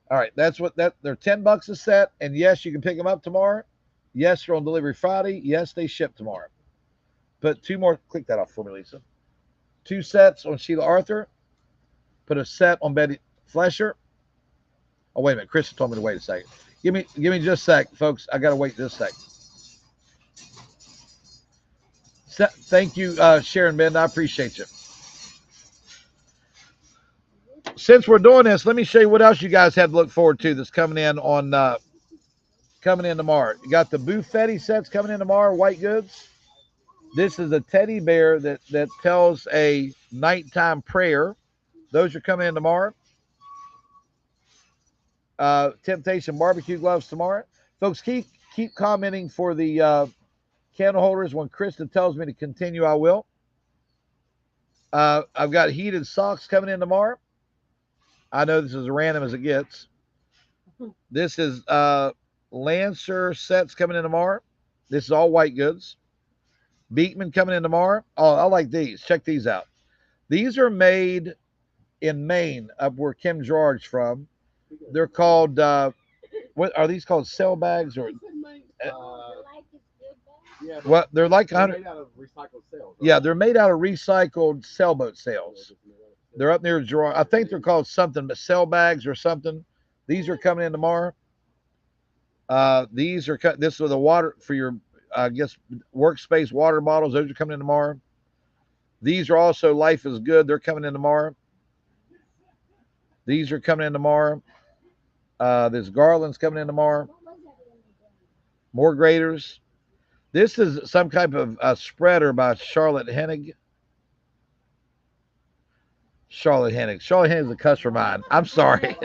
All right, they're $10 a set. And yes, you can pick them up tomorrow. Yes, they're on delivery Friday. Yes, they ship tomorrow. Put 2 more. Click that off for me, Lisa. 2 sets on Sheila Arthur. Put a set on Betty Flesher. Oh, wait a minute. Chris told me to wait a second. Give me just a sec, folks. I got to wait just a sec. Thank you, Sharon Bend. I appreciate you. Since we're doing this, let me show you what else you guys have to look forward to that's coming in tomorrow. You got the Buffetti sets coming in tomorrow, white goods. This is a teddy bear that tells a nighttime prayer. Those are coming in tomorrow. Temptation barbecue gloves tomorrow. Folks, keep commenting for the candle holders. When Krista tells me to continue, I will. I've got heated socks coming in tomorrow. I know this is as random as it gets. This is Lancer sets coming in tomorrow. This is all white goods. Beekman coming in tomorrow. Oh, I like these. Check these out. These are made in Maine, up where Kim George's from. They're called, what are these called? Sail bags or? What? They're like 100. Made out of recycled sails. Yeah, they're made out of recycled sailboat sails. They're up near Gerard. I think they're called something, but sail bags or something. These are coming in tomorrow. These are cut. This is the water for your, I guess, workspace water bottles. Those are coming in tomorrow. These are also Life is Good. They're coming in tomorrow. These are coming in tomorrow. This Garland's coming in tomorrow. More graders. This is some type of spreader by Charlotte Hennig. Charlotte Hennig. Charlotte Hennig is a customer of mine. I'm sorry.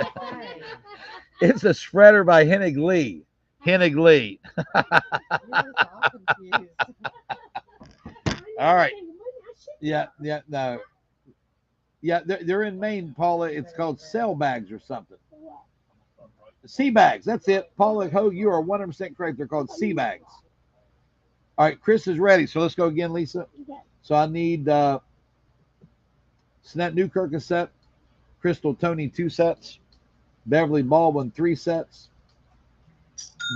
It's a spreader by Hennig Lee. Hennig Lee. All right. Yeah, no. Yeah, they're in Maine, Paula. It's called sail bags or something. Sea bags. That's it. Paula Hogue, you are 100% correct. They're called sea bags. All right, Chris is ready. So let's go again, Lisa. So I need Snett Newkirk a set. Crystal Tony 2 sets. Beverly Baldwin 3 sets.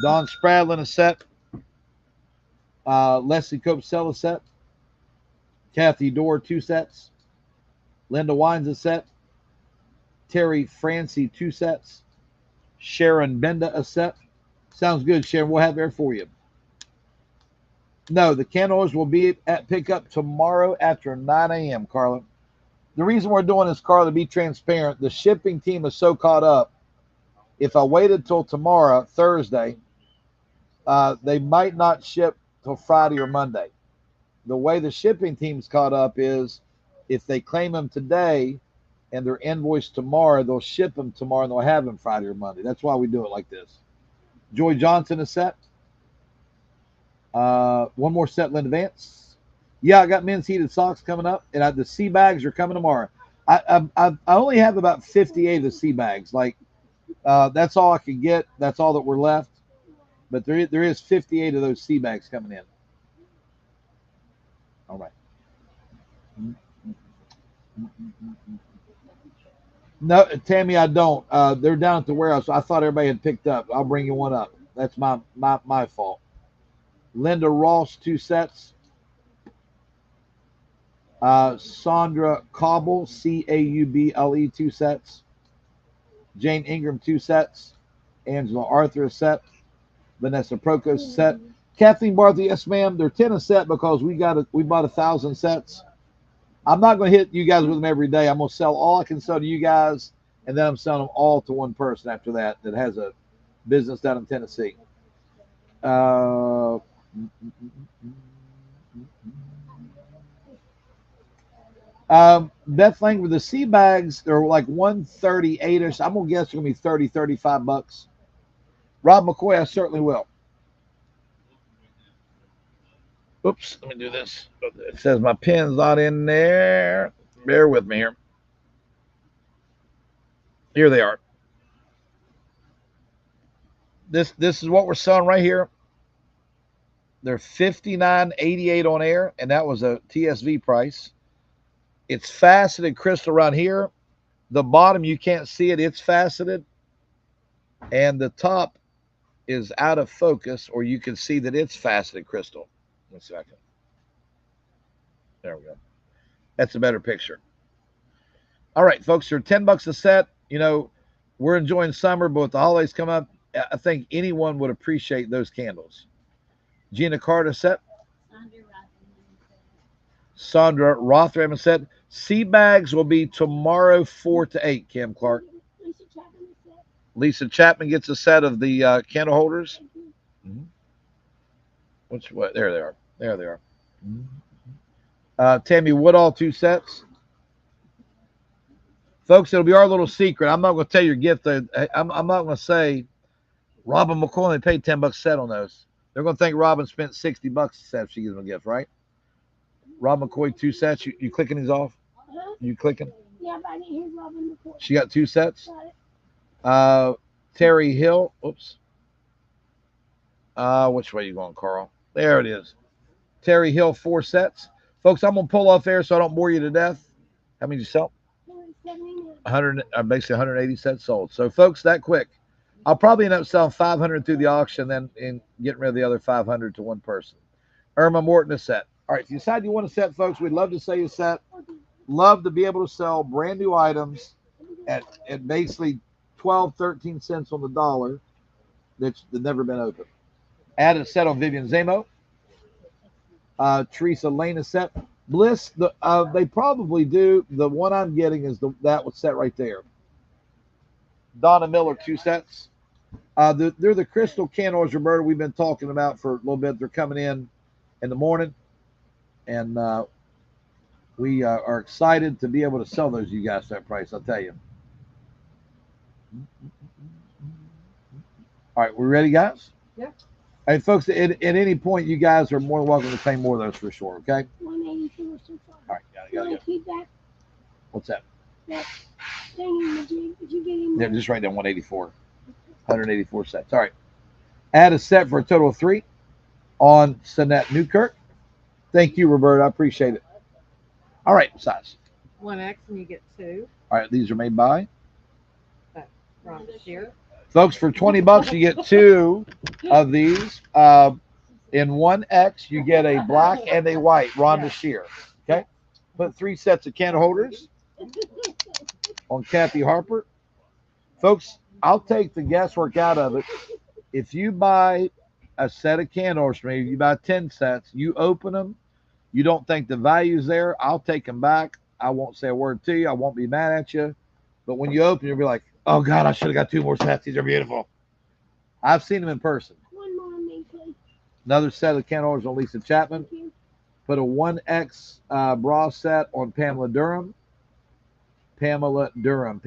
Don Spradlin a set. Leslie Copesell a set. Kathy Dorr 2 sets. Linda Wines a set. Terry Francie 2 sets. Sharon Benda a set. Sounds good, Sharon. We'll have there for you. No, the candles will be at pickup tomorrow after 9 a.m., Carla. The reason we're doing this, Carla, to be transparent, the shipping team is so caught up. If I waited till tomorrow, Thursday, they might not ship till Friday or Monday. The way the shipping team's caught up is if they claim them today and they're invoiced tomorrow, they'll ship them tomorrow and they'll have them Friday or Monday. That's why we do it like this. Joy Johnson is set. One more set, Linda Vance. Yeah, I got men's heated socks coming up, and the sea bags are coming tomorrow. I only have about 58 of the sea bags. Like that's all I could get. That's all that were left. But there is 58 of those sea bags coming in. All right. No, Tammy, I don't. They're down at the warehouse. I thought everybody had picked up. I'll bring you one up. That's my fault. Linda Ross, 2 sets. Sandra Cauble, Cauble, 2 sets. Jane Ingram, 2 sets. Angela Arthur, a set. Vanessa Procos, a set. Kathleen Barthy, yes, ma'am. They're 10 a set because we bought 1,000 sets. I'm not going to hit you guys with them every day. I'm going to sell all I can sell to you guys, and then I'm selling them all to one person after that has a business down in Tennessee. Beth Langford, the sea bags, they're like 138ish. I'm going to guess it's going to be 30, 35 bucks. Rob McCoy, I certainly will. Oops, let me do this. It says my pen's not in there. Bear with me here. Here they are. This is what we're selling right here. They're $59.88 on air, and that was a TSV price. It's faceted crystal around here. The bottom, you can't see it. It's faceted. And the top is out of focus, or you can see that it's faceted crystal. One second. There we go. That's a better picture. All right, folks, they're 10 bucks a set. You know, we're enjoying summer, but with the holidays come up, I think anyone would appreciate those candles. Gina Carter set. Sandra Rothram set. Sea bags will be tomorrow 4 to 8, Kim Clark. Lisa Chapman gets a set of the candle holders. Which way? There they are. There they are. Tammy Woodall, 2 sets. Folks, it'll be our little secret. I'm not going to tell your gift. I'm not going to say Robin McCoy, they paid 10 bucks a set on those. They're going to think Robin spent 60 bucks a set if she gives them a gift, right? Rob McCoy, 2 sets. You clicking these off? You clicking? Yeah, but I didn't hear Robin McCoy. She got 2 sets. Terry Hill. Oops. Which way are you going, Carl? There it is. Terry Hill, 4 sets. Folks, I'm going to pull off there so I don't bore you to death. How many did you sell? 100, basically 180 sets sold. So, folks, that quick. I'll probably end up selling 500 through the auction, then and getting rid of the other 500 to one person. Irma Morton, a set. All right, if you decide you want a set, folks, we'd love to sell you a set. Love to be able to sell brand new items at basically 12, 13 cents on the dollar that's never been opened. Add a set on Vivian Zamo. Teresa Lane, a set. Bliss, they probably do. The one I'm getting is that was set right there. Donna Miller, 2 sets. They're the crystal candles, Roberta, we've been talking about for a little bit. They're coming in the morning, and we are excited to be able to sell those to you guys at that price, I'll tell you. All right, we ready, guys? Yeah. Hey, folks, at any point, you guys are more than welcome to pay more of those for sure, okay? 184 so far. All right, You got want it. to keep that What's that? thing in the jig? Did you get him? Yeah, just write down 184. 184 sets. All right. Add a set for a total of 3 on Sanette Newkirk. Thank you, Roberta. I appreciate it. All right, size. 1X and you get 2. All right, these are made by. Rhonda Shear. Folks, for 20 bucks, you get 2 of these. In 1X, you get a black and a white Rhonda Shear. Okay? Put 3 sets of candle holders on Kathy Harper. Folks, I'll take the guesswork out of it. If you buy a set of candles from me, you buy 10 sets, you open them, you don't think the value's there, I'll take them back. I won't say a word to you. I won't be mad at you. But when you open, you'll be like, oh, God, I should have got 2 more sets. These are beautiful. I've seen them in person. One more on me, please. Another set of candle holders on Lisa Chapman. Thank you. Put a 1X bra set on Pamela Durham. Pamela Durham.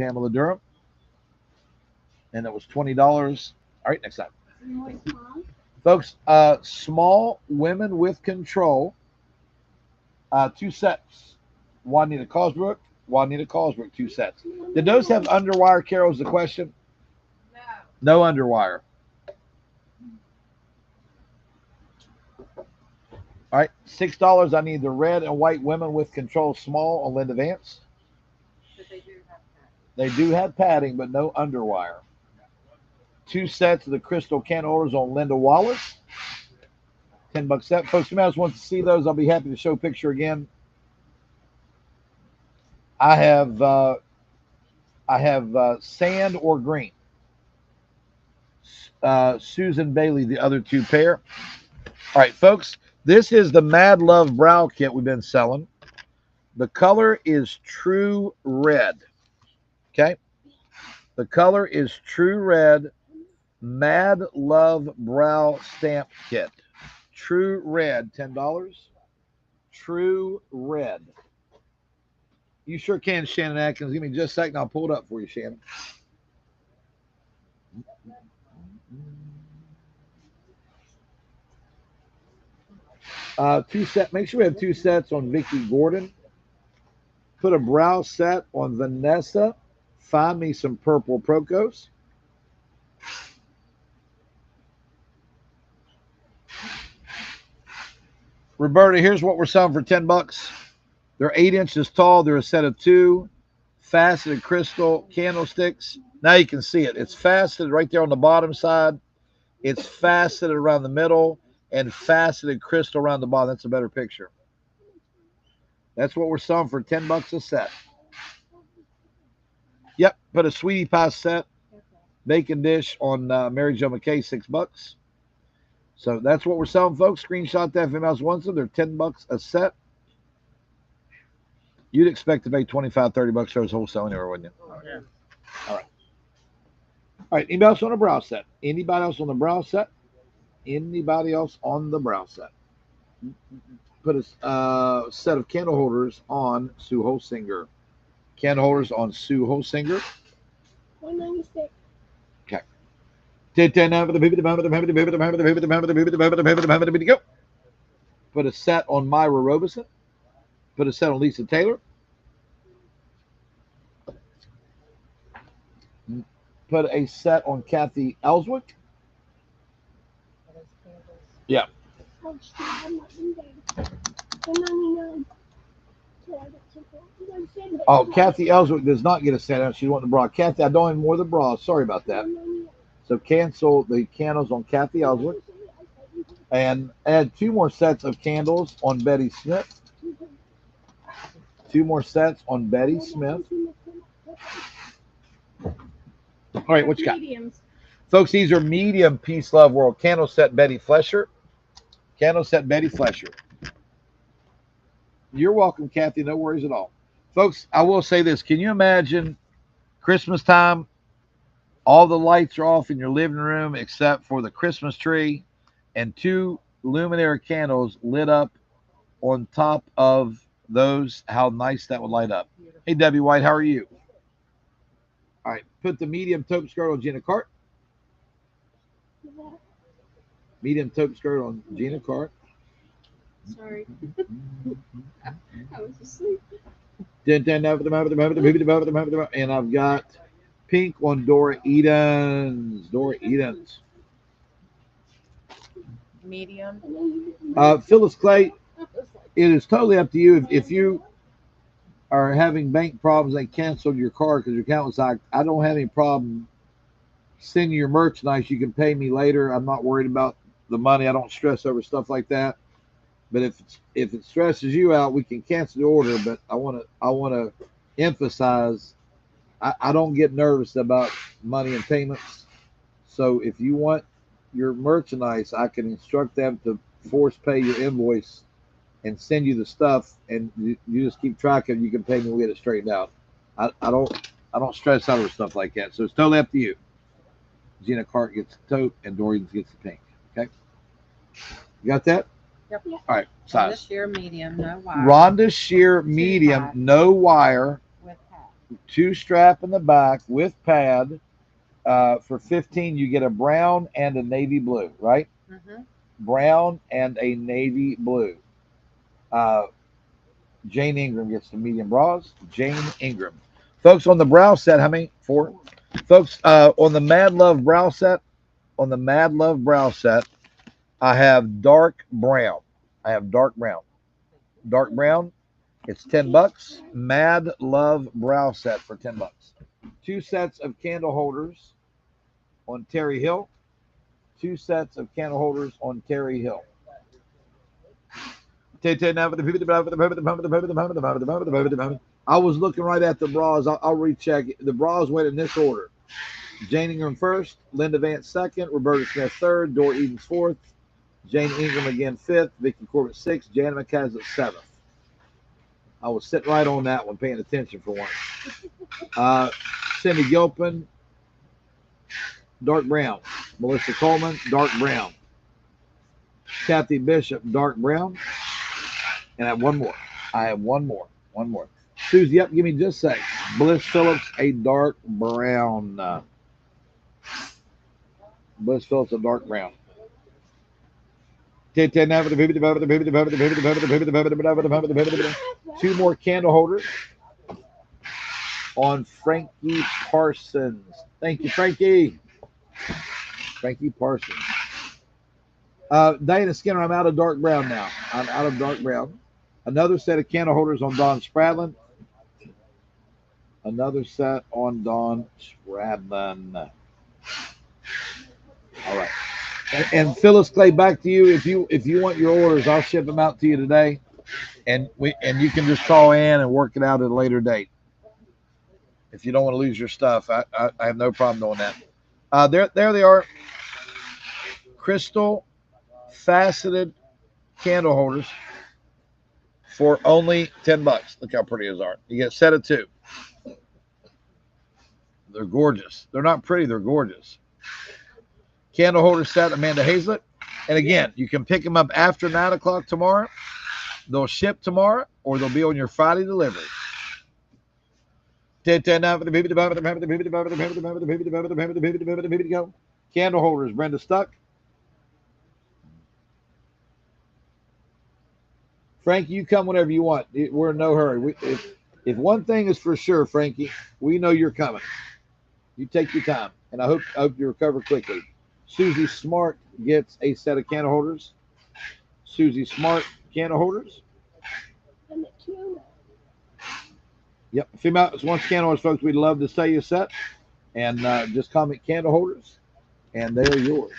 And that was $20. All right, next time. More small. Folks, small women with control. 2 sets. Juanita Cosbrook, 2 sets. Did those have underwire, Carol, is the question? No. No underwire. All right, $6. I need the red and white women with control small on Linda Vance. But they do have that. They do have padding, but no underwire. 2 sets of the crystal can orders on Linda Wallace. $10 set. Folks, who else wants to see those, I'll be happy to show a picture again. I have sand or green. Susan Bailey, the other 2 pair. All right, folks, this is the Mad Love Brow Kit we've been selling. The color is True Red. Okay? The color is True Red Mad Love Brow Stamp Kit. True Red, $10. True Red. You sure can, Shannon Atkins. Give me just a second. I'll pull it up for you, Shannon. Make sure we have 2 sets on Vicki Gordon. Put a brow set on Vanessa. Find me some purple Procos. Roberta, here's what we're selling for $10. They're 8 inches tall. They're a set of 2 faceted crystal candlesticks. Now you can see it. It's faceted right there on the bottom side. It's faceted around the middle and faceted crystal around the bottom. That's a better picture. That's what we're selling for $10 a set. Yep, put a sweetie pie set, bacon dish on Mary Jo McKay, $6. So that's what we're selling, folks. Screenshot that if anyone else wants them. They're $10 a set. You'd expect to pay $25, $30 for those wholesale anywhere, wouldn't you? Oh, yeah. All right. Anybody else on a brow set? Anybody else on the brow set? Anybody else on the brow set? Put a set of candle holders on Sue Holsinger. Candle holders on Sue Holsinger. $196. Go. Put a set on Myra Robeson. Put a set on Lisa Taylor. Put a set on Kathy Ellswick. Yeah. Oh, shit, I'm not in there. $199. So I got some more. You guys said that. Oh, Kathy Ellswick does not get a set out. She's wanting the bra. Kathy, I don't have more of the bra. Sorry about that. $199. So cancel the candles on Kathy Ellswick and add 2 more sets of candles on Betty Smith. 2 more sets on Betty Smith. All right, what you got? Mediums. Folks, these are medium Peace Love World candle set Betty Flesher. Candle set Betty Flesher. You're welcome, Kathy. No worries at all. Folks, I will say this. Can you imagine Christmas time? All the lights are off in your living room except for the Christmas tree and 2 luminary candles lit up on top of those. How nice that would light up. Hey, Debbie White, how are you? All right, put the medium taupe skirt on Gina Cart. Medium taupe skirt on Gina Cart. Sorry. I was asleep. And I've got pink on Dora Edens. Dora Edens. Medium. Phyllis Clay, it is totally up to you. If you are having bank problems, they canceled your card because your account was like, I don't have any problem sending your merchandise. You can pay me later. I'm not worried about the money. I don't stress over stuff like that. But if it stresses you out, we can cancel the order. But I want to emphasize, I don't get nervous about money and payments. So if you want your merchandise, I can instruct them to force pay your invoice and send you the stuff, and you just keep track of it. You can pay me. We'll get it straightened out. I don't stress out over stuff like that. So it's totally up to you. Gina Cart gets the taupe and Dorian gets the pink. Okay, you got that? Yep. All right. Rhonda Size. sheer medium, no wire. Rhonda sheer medium, pad. no wire, With hat. 2 strap in the back with pad. For $15, you get a brown and a navy blue, right? Mm-hmm. Brown and a navy blue. Jane Ingram gets the medium bras. Jane Ingram. Folks, on the brow set, how many? 4. Folks, on the Mad Love brow set, I have dark brown. Dark brown. It's $10. Mad Love brow set for $10. 2 sets of candle holders on Terry Hill. 2 sets of candle holders on Terry Hill. I was looking right at the bras. I'll recheck it. The bras went in this order: Jane Ingram first, Linda Vance second, Roberta Smith third, Dora Edens fourth, Jane Ingram again fifth, Vicky Corbett sixth, Janet McCaslett seventh. I was sitting right on that one, paying attention for once. Cindy Gilpin, dark brown. Melissa Coleman, dark brown. Kathy Bishop, dark brown. And I have one more. One more. Susie, yep, give me just a sec. Bliss Phillips, a dark brown. Bliss Phillips, a dark brown. 2 more candle holders on Frankie Parsons. Thank you, Frankie. Frankie Parsons. Dana Skinner, I'm out of dark brown now. I'm out of dark brown. Another set of candle holders on Don Spradlin. Another set on Don Spradlin. All right. And Phyllis Clay, back to you. If you want your orders, I'll ship them out to you today, and you can just call in and work it out at a later date. If you don't want to lose your stuff, I have no problem doing that. There they are. Crystal faceted candle holders for only $10. Look how pretty those are. You get a set of 2. They're gorgeous. They're not pretty. They're gorgeous. Candle holder set, Amanda Hazlett. And again, you can pick them up after 9 o'clock tomorrow. They'll ship tomorrow, or they'll be on your Friday delivery. Candle holders, Brenda Stuck. Frankie, you come whenever you want. We're in no hurry. If one thing is for sure, Frankie, we know you're coming. You take your time, and I hope you recover quickly. Susie Smart gets a set of candle holders. Susie Smart candle holders. Yep. Female wants candle holders, folks. We'd love to sell you a set. And just comment candle holders, and they're yours.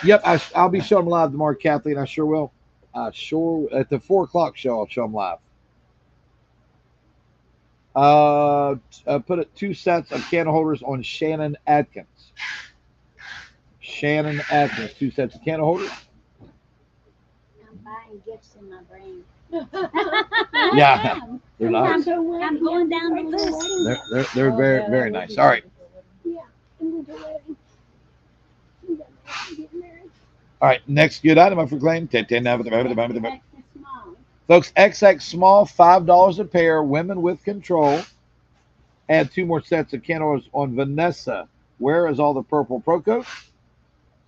Yep. I'll be showing them live tomorrow, Kathleen. I sure will. Sure, at the 4 o'clock show, I'll show them live. Put it 2 sets of candle holders on Shannon Atkins. Shannon Atkins, 2 sets of candle holders. I'm buying gifts in my brain. Yeah, they're nice. I'm going down the list. They're very, very nice. All right. Yeah, I'm going to All right, next good item I proclaim. Extra small. Folks, XX small, $5 a pair, women with control. Add 2 more sets of candles on Vanessa. Where is all the purple Procos?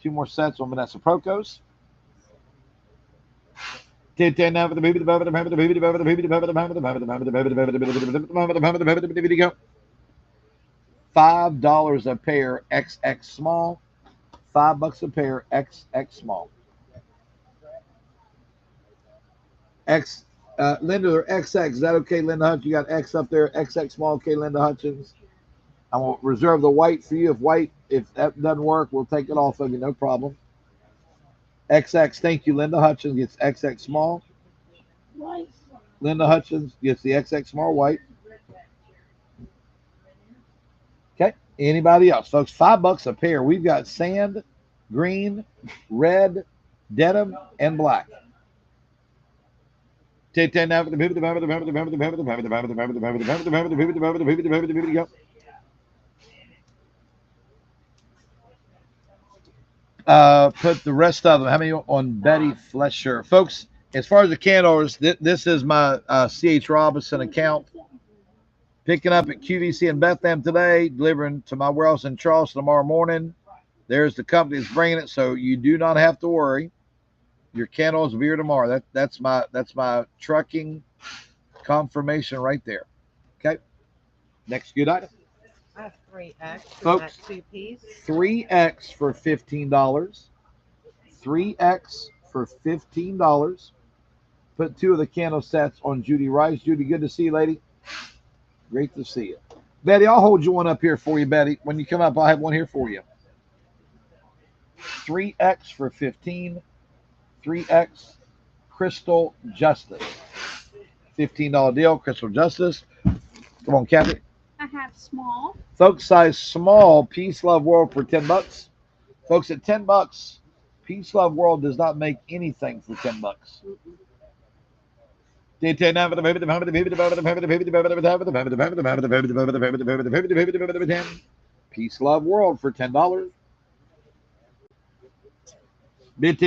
2 more sets on Vanessa Procos. $5 a pair, XX small. $5 a pair, XX small. Linda, they're XX. Is that okay, Linda Hutchins? You got X up there, XX small. Okay, Linda Hutchins. I'm gonna reserve the white for you. If that doesn't work, we'll take it off of you, no problem. XX, thank you. Linda Hutchins gets XX small. White. Linda Hutchins gets the XX small white. Okay, anybody else, folks? $5 a pair. We've got sand, green, red, denim, and black. Put the rest of them. How many on Betty Flesher, folks? As far as the candles, this is my C.H. Robinson account. Picking up at QVC in Bethlehem today, delivering to my warehouse in Charleston tomorrow morning. There's the company that's bringing it, so you do not have to worry. Your candles will be here tomorrow. That's my trucking Confirmation right there. Okay. Next good item. I have 3X. Is Folks. that 2-piece? 3X for $15. 3X for $15. Put 2 of the candle sets on Judy Rice. Judy, good to see you, lady. Great to see you. Betty, I'll hold you one up here for you, Betty. When you come up, I'll have one here for you. 3X for 15. 3X Crystal Justice. $15 deal, Crystal Justice. Come on, Kathy. I have small. Folks, size small, Peace Love World for $10. Folks, at $10, Peace Love World does not make anything for $10. Peace Love World for $10. Next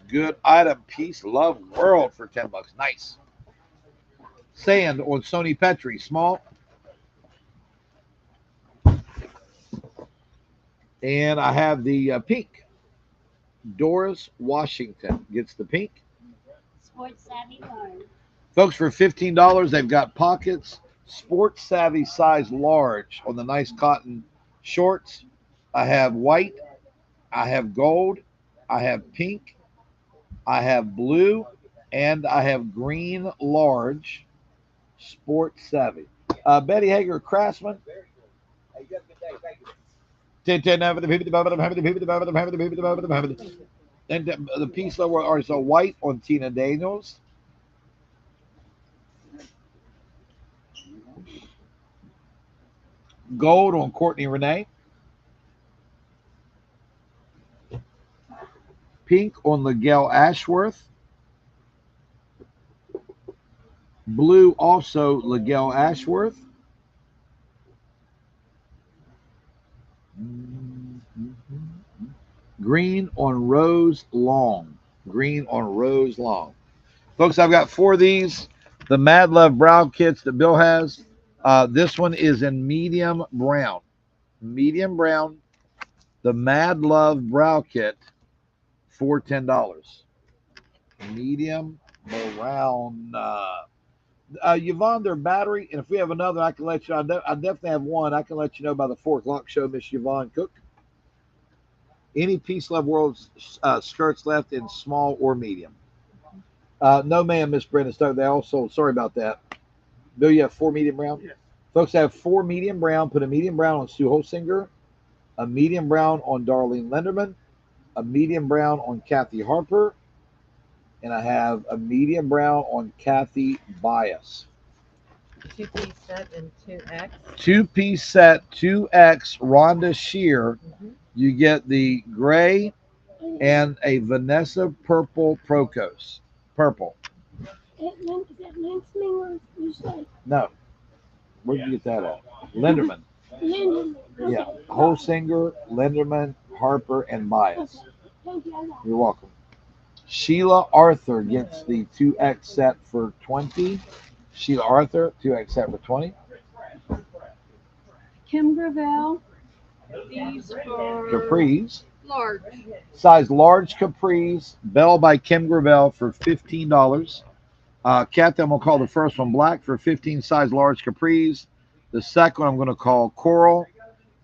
good item, Peace Love World for $10. Nice. Sand on Sony Petri, small. And I have the pink. Doris Washington gets the pink. Sports Savvy Large. Folks, for $15, they've got pockets. Sports Savvy size large on the nice cotton shorts. I have white. I have gold. I have pink. I have blue. And I have green large. Sports Savvy. Betty Hager Craftsman. And the Peace Love World artist, so white on Tina Daniels. Gold on Courtney Renee. Pink on Miguel Ashworth. Blue also Miguel Ashworth. Green on Rose Long. Green on Rose Long. Folks, I've got 4 of these. The Mad Love Brow Kits that Bill has. This one is in medium brown. Medium brown. The Mad Love Brow Kit for $10. Medium brown. Yvonne, their battery, and if we have another, I can let you know. I definitely have one. I can let you know by the 4 o'clock show, Miss Yvonne Cook. Any Peace Love World skirts left in small or medium? No, ma'am, Miss Brenda Stowe. They also, sorry about that. Bill, you have 4 medium brown? Yes. Folks, I have 4 medium brown. Put a medium brown on Sue Holsinger, a medium brown on Darlene Lenderman, a medium brown on Kathy Harper, and I have a medium brown on Kathy Bias. 2-piece set and 2X. 2-piece set, 2X Rhonda Shear. You get the gray and a Vanessa Purple Procos. Purple. Is that Lansing or you say No. Where'd you get that at? Linderman. Linden? Yeah. Holsinger, Linderman, Harper, and Bias. Thank you. I got it. You're welcome. Sheila Arthur gets the 2X set for $20. Sheila Arthur, 2X set for $20. Kim Gravel. These are Capris. large. Size large capris. Bell by Kim Gravel for $15. Kathy, I'm going to call the first one black for 15 size large capris. The second one I'm going to call coral.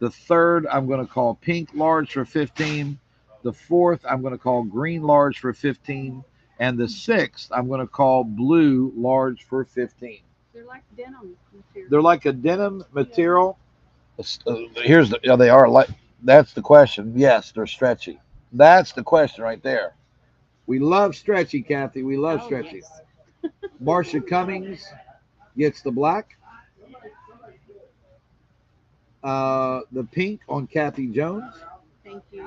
The third I'm going to call pink large for 15. The fourth I'm going to call green large for 15. And the sixth I'm going to call blue large for 15. They're like denim material. They're like a denim material. Here's the, they are like, that's the question. Yes, they're stretchy. That's the question right there. We love stretchy, Kathy. We love stretchy. Yes. Marcia Cummings gets the black. The pink on Kathy Jones. Thank you.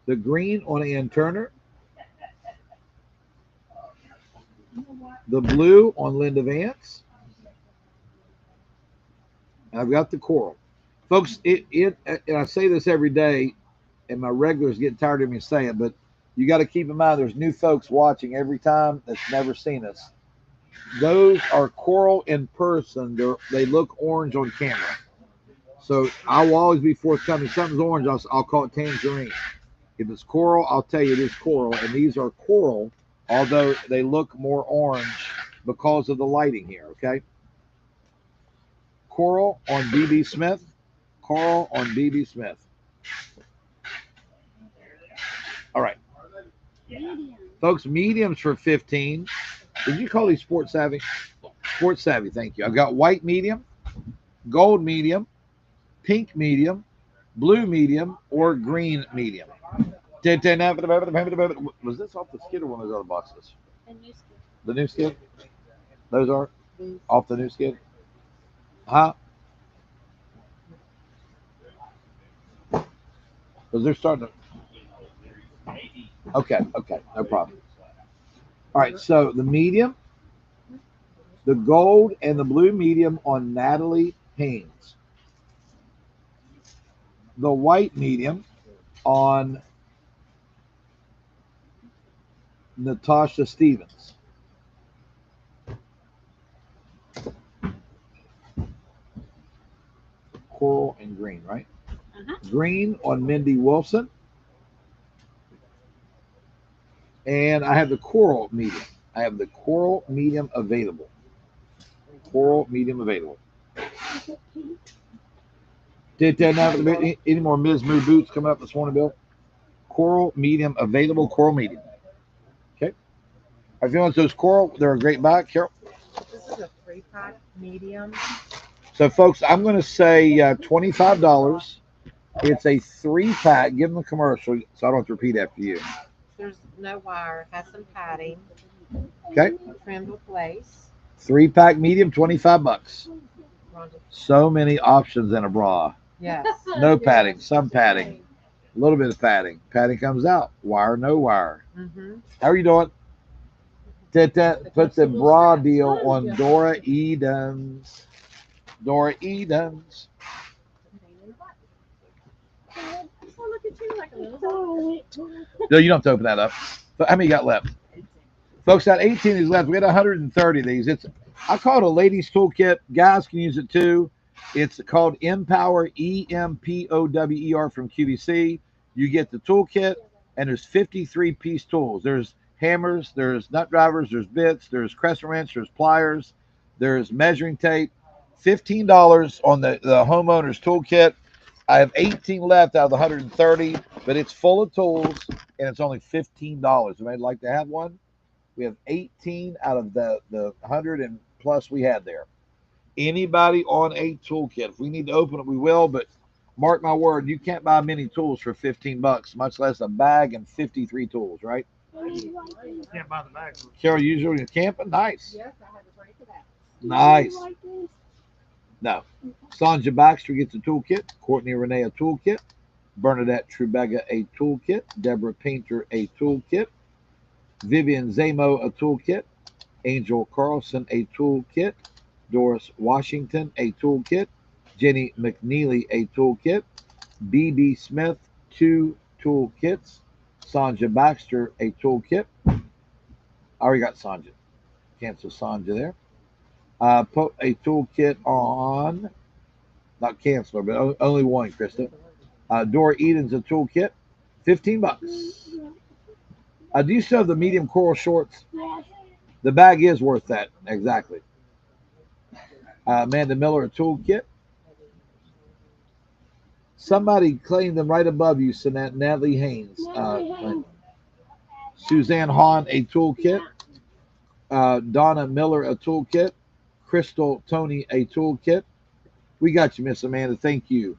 The green on Ann Turner. The blue on Linda Vance. And I've got the coral. Folks, and I say this every day, and my regulars get tired of me saying it, but you got to keep in mind there's new folks watching every time that's never seen us. Those are coral in person. They look orange on camera. So I will always be forthcoming. If something's orange, I'll call it tangerine. If it's coral, I'll tell you it is coral. And these are coral, although they look more orange because of the lighting here, okay? Coral on BB Smith. Coral on BB Smith. All right. Medium. Folks, mediums for 15. Did you call these Sports Savvy? Sports Savvy, thank you. I've got white medium, gold medium, pink medium, blue medium, or green medium. Was this off the skid or one of those other boxes? And you skip. The new skid? Those are off the new skid? Huh? Because they're starting to. Okay, no problem. All right, so the medium, the gold, and the blue medium on Natalie Haynes. The white medium on Natasha Stevens. Coral and green, right? Green on Mindy Wilson. And I have the coral medium. I have the coral medium available. Coral medium available. Did any more Ms. Moo boots coming up this morning, Bill? Coral medium available. Coral medium. Okay. If you want those coral, they're a great buy. Carol. This is a 3-pack medium. So, folks, I'm going to say $25. It's a 3-pack. Give them the commercial so I don't have to repeat after you. There's no wire. Has some padding. Okay. Trimmed with lace. 3-pack medium, $25. Rhonda. So many options in a bra. Yes. No padding, some padding, a little bit of padding. Padding comes out. Wire, no wire. Mm-hmm. How are you doing? Put the bra deal on Dora Edens. Dora Edens. Oh, look at you like a little. No, you don't have to open that up. But how many you got left? Folks, got 18 of these left. We got 130 of these. I call it a ladies toolkit. Guys can use it too. It's called Empower, EMPOWER from QVC. You get the toolkit, and there's 53-piece tools. There's hammers, there's nut drivers, there's bits, there's crescent wrench, there's pliers, there's measuring tape. $15 on the homeowner's toolkit. I have 18 left out of the 130, but it's full of tools, and it's only $15. Anybody like to have one? We have 18 out of the 100 and plus we had there. Anybody on a toolkit? If we need to open it, we will, but mark my word, you can't buy many tools for $15, much less a bag and 53 tools, right? Can't buy the bag. Carol, usually you're camping? Nice. Yes, I had to break it out. Nice. No. Sanja Baxter gets a toolkit. Courtney Renee a toolkit. Bernadette Trubega a toolkit. Deborah Painter a toolkit. Vivian Zamo a toolkit. Angel Carlson a toolkit. Doris Washington a toolkit. Jenny McNeely a toolkit. BB Smith 2 toolkits. Sanja Baxter a toolkit. I already got Sanja. Cancel Sanja there. Put a toolkit on, not cancel her, but only one, Krista. Dora Eden's a toolkit, $15. Do you still have the medium coral shorts? Yes. The bag is worth that, exactly. Amanda Miller a toolkit. Somebody claimed them right above you, so Natalie Haynes. Suzanne Hahn a toolkit. Donna Miller a toolkit. Crystal Tony a toolkit. We got you, Miss Amanda. Thank you.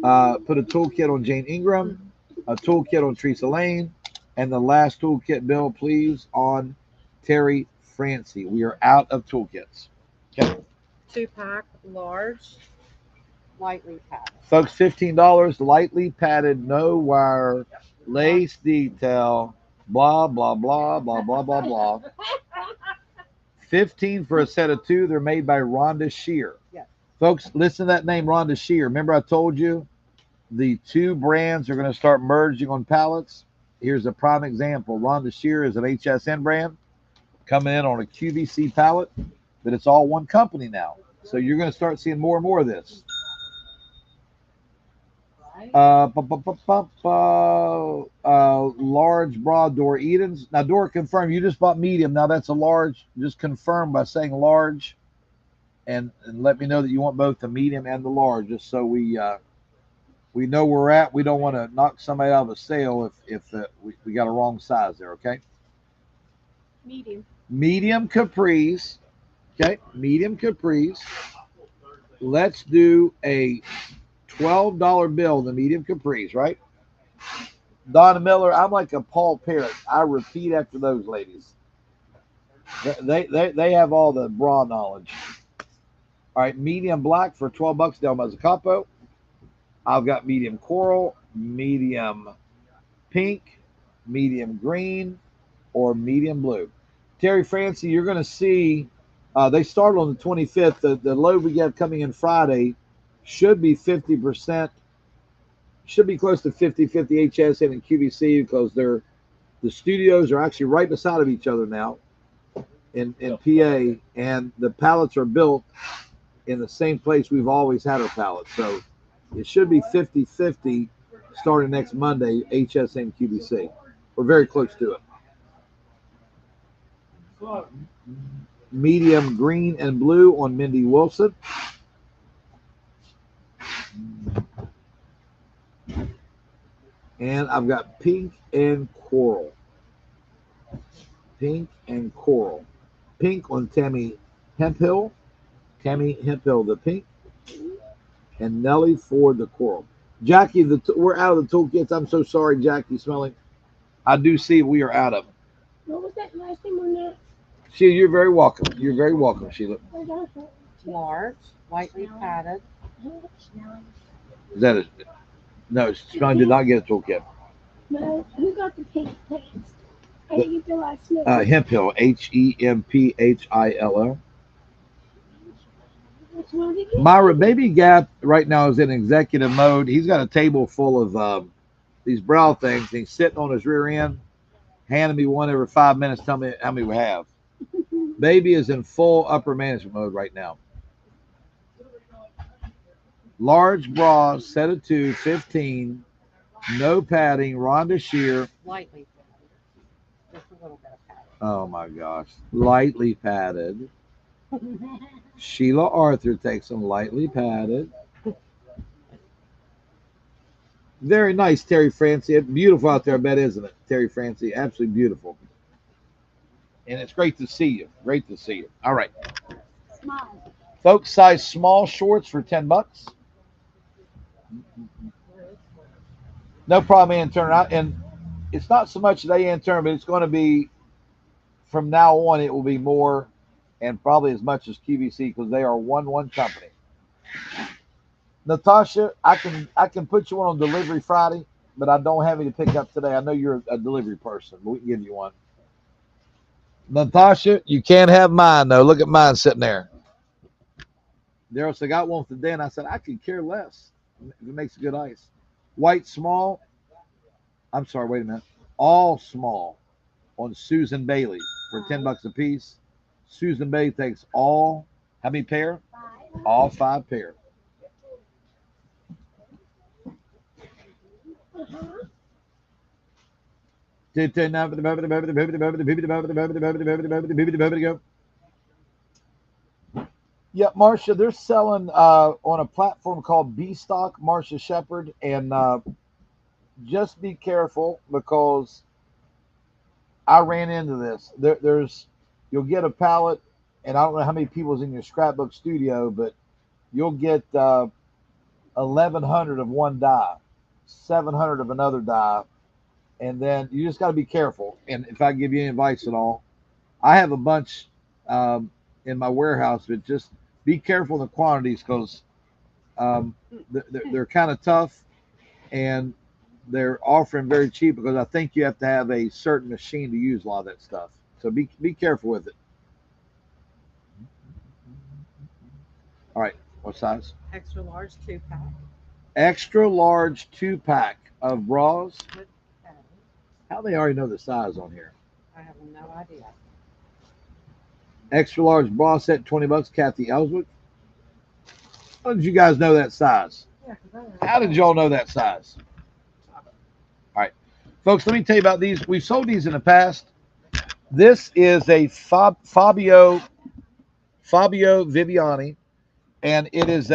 Put a toolkit on Jane Ingram, a toolkit on Teresa Lane, and the last toolkit, Bill, please, on Terry Francie. We are out of toolkits. Okay. 2-pack, large, lightly padded. Folks, $15, lightly padded, no wire, lace detail, blah, blah, blah, blah, blah, blah, blah. 15 for a set of 2. They're made by Rhonda Shear. Yes. Folks, listen to that name, Rhonda Shear. Remember I told you the 2 brands are going to start merging on pallets? Here's a prime example. Rhonda Shear is an HSN brand coming in on a QVC pallet, but it's all one company now. So you're going to start seeing more and more of this. Large bra, Dora Edens. Now, Dora, confirm you just bought medium. Now that's a large. Just confirm by saying large, and let me know that you want both the medium and the large, just so we know where we're at. We don't want to knock somebody out of a sale if we got a wrong size there. Okay. Medium. Medium capris. Okay. Medium capris. Let's do a $12 bill, the medium capris, right? Donna Miller, I'm like a Paul Parrot. I repeat after those ladies. They have all the bra knowledge. All right, medium black for $12 Del Mazzacapo. I've got medium coral, medium pink, medium green, or medium blue. Terry Francie, you're going to see they start on the 25th. The load we get coming in Friday should be 50%, should be close to 50-50 HSN and QVC, because the studios are actually right beside of each other now in PA, and the pallets are built in the same place we've always had our pallets. So it should be 50-50 starting next Monday, HSN QVC. We're very close to it. Medium green and blue on Mindy Wilson. And I've got pink and coral. Pink and coral. Pink on Tammy Hemphill. Tammy Hemphill, the pink. And Nellie Ford, the coral. Jackie, we're out of the toolkits. I'm so sorry, Jackie Smelling. I do see we are out of them. What was that last name on that? Sheila, you're very welcome. You're very welcome, Sheila. Large, lightly padded. Is that it? No, Smelling did not get a toolkit. No, who got the pink pants? I didn't get the last name. Hemphill, Hemphill. Which one did you Myra, Baby Gap right now is in executive mode. He's got a table full of these brow things. And he's sitting on his rear end, handing me one every 5 minutes, telling me how many we have. Baby is in full upper management mode right now. Large bra, set of 2, 15, no padding, Rhonda Shear. Lightly padded. Just a little bit of padding. Oh my gosh. Lightly padded. Sheila Arthur takes them lightly padded. Very nice, Terry Francie. Beautiful out there, I bet, isn't it? Terry Francie, absolutely beautiful. And it's great to see you. Great to see you. All right. Small. Folks, size small shorts for $10. No problem, Ann Turner. And it's not so much today, Ann Turner, but it's going to be, from now on, it will be more and probably as much as QVC, because they are one company. Natasha, I can put you one on delivery Friday, but I don't have any to pick up today. I know you're a delivery person, but we can give you one. Natasha, you can't have mine, though. Look at mine sitting there. Daryl said, I got one today, and I said, I could care less if it makes a good ice. White small. I'm sorry, wait a minute. All small on Susan Bailey for $10 a piece. Susan Bailey takes all, how many pair? 5. All 5 pair. Yeah, Marcia, they're selling on a platform called B-Stock, Marcia Shepherd, and just be careful, because I ran into this. You'll get a pallet, and I don't know how many people's in your scrapbook studio, but you'll get 1,100 of one dye, 700 of another dye, and then you just got to be careful. And if I give you any advice at all, I have a bunch in my warehouse, but just be careful in the quantities, because they're kind of tough, and they're offering very cheap, because I think you have to have a certain machine to use a lot of that stuff. So be careful with it. All right, what size? Extra large 2-pack. Extra large 2-pack of bras. With padding. How they already know the size on here? I have no idea. Extra large bra set, $20. Kathy Ellswood. How did you guys know that size? How did y'all know that size? All right, folks, let me tell you about these. We've sold these in the past. This is a Fabio Viviani, and it is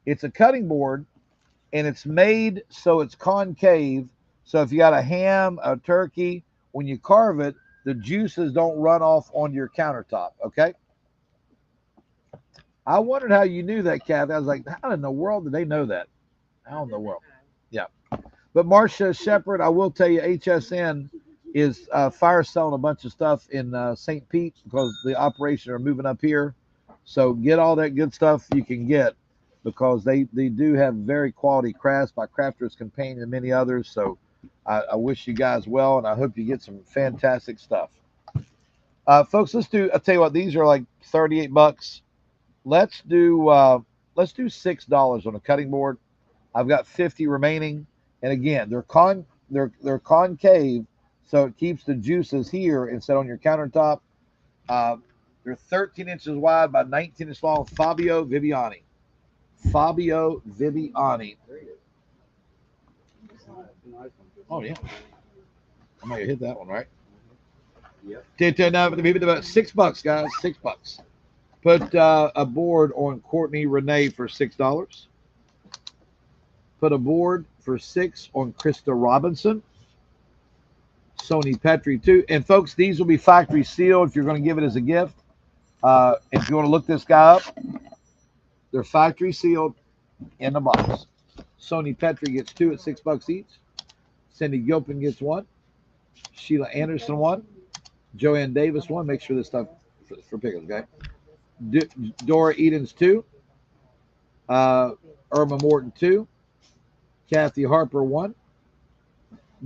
it's a cutting board, and it's made so it's concave. So if you got a ham, a turkey, when you carve it, the juices don't run off onto your countertop. Okay. I wondered how you knew that, Kathy. I was like, how in the world did they know that? How in the world? Yeah. But Marcia Shepard, I will tell you, HSN is fire selling a bunch of stuff in St. Pete because the operation are moving up here. So get all that good stuff you can get because they do have very quality crafts by Crafters Companion and many others. So I wish you guys well, and I hope you get some fantastic stuff. Folks, I'll tell you what, these are like $38. Let's do $6 on a cutting board. I've got 50 remaining, and again, they're concave, so it keeps the juices here instead on your countertop. They're 13 inches wide by 19 inches long. Fabio Viviani. Fabio Viviani. Oh yeah, I might have hit that one right. Yep. Now about $6, guys. $6. Put a board on Courtney Renee for $6. Put a board for $6 on Krista Robinson. Sony Petrie too. And folks, these will be factory sealed if you're going to give it as a gift. If you want to look this guy up, they're factory sealed in the box. Sony Petrie gets 2 at $6 each. Cindy Gilpin gets 1. Sheila Anderson 1. Joanne Davis 1. Make sure this stuff for pickles, okay? Dora Edens 2. Irma Morton 2. Kathy Harper 1.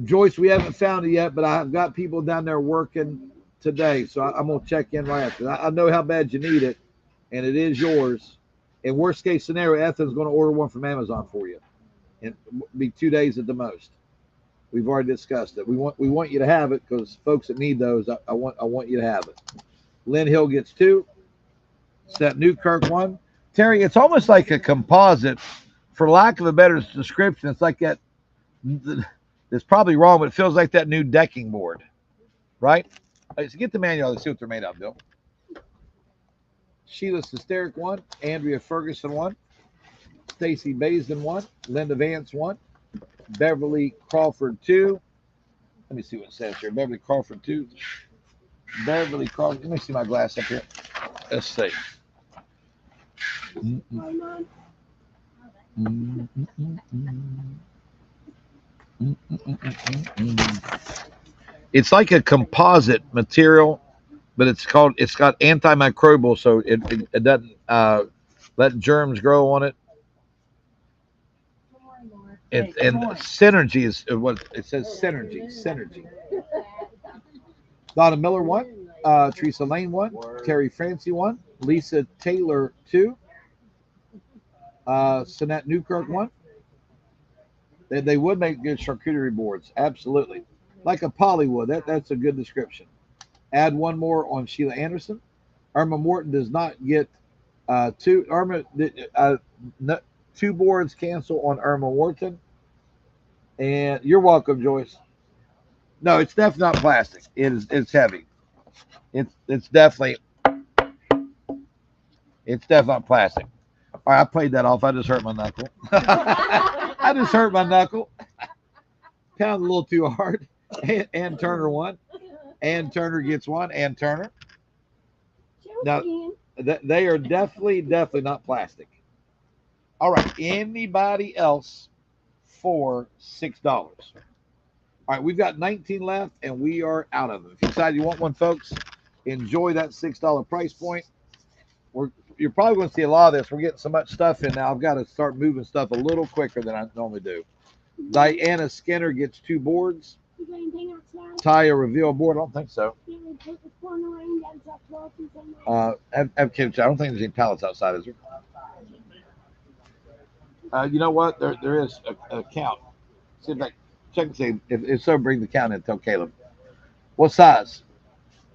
Joyce, we haven't found it yet, but I've got people down there working today, so I'm going to check in right after. I know how bad you need it, and it is yours. In worst case scenario, Ethan's going to order one from Amazon for you, and be 2 days at the most. We've already discussed it. We want you to have it because folks that need those, I want you to have it. Lynn Hill gets 2. Seth Newkirk 1. Terry, it's almost like a composite, for lack of a better description. It's like that. It's probably wrong, but it feels like that new decking board, right? Right, so get the manual and see what they're made of, Bill. Sheila Hysteric 1. Andrea Ferguson 1. Stacy Basin 1. Linda Vance 1. Beverly Crawford 2. Let me see what it says here. Beverly Crawford 2. Beverly Crawford. Let me see my glass up here. Let's see. It's like a composite material, but it's got antimicrobial, so it doesn't let germs grow on it. And synergy is what it says. Synergy. Donna Miller 1. Teresa Lane 1. Terry Francie 1. Lisa Taylor 2. Sinette Newkirk 1. They would make good charcuterie boards, absolutely, like a Pollywood. That's a good description. Add 1 more on Sheila Anderson. Irma Morton does not get 2. 2 boards cancel on Irma Morton. And you're welcome, Joyce. No, it's definitely not plastic. It's heavy. It's definitely not plastic. All right, I played that off. I just hurt my knuckle. I just hurt my knuckle. Pound a little too hard. Ann Turner 1. Ann Turner gets 1. Ann Turner. Now, they are definitely not plastic. All right, anybody else for $6? All right, we've got 19 left, and we are out of them. If you decide you want one, folks, enjoy that $6 price point. You're probably going to see a lot of this. We're getting so much stuff in now. I've got to start moving stuff a little quicker than I normally do. Diana Skinner gets 2 boards. Taya Reveal board. I don't think so. Have kids. I don't think there's any pallets outside, is there? You know what? There is a count. See if I check and see if so. Bring the count in. Tell Caleb. What size?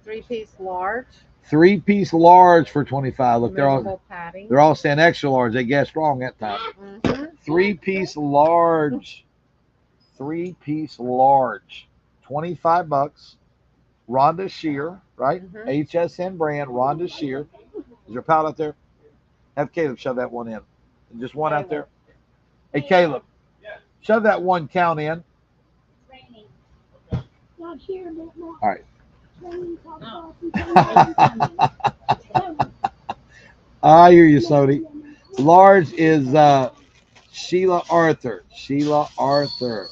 3-piece large. 3-piece large for 25. Look, Removable padding. they're all saying extra large. They guessed wrong that time. Mhm. 3-piece large. 3-piece large. $25. Rhonda Shear, right? Mhm. HSN brand, Rhonda Shear. Is there a pallet out there? Have Caleb shove that one in. Just one out there. Hey, Caleb, shove that one count in. Not here, but not. All right. Raining, pop, pop, I hear you, Sody. Large is Sheila Arthur. Sheila Arthur.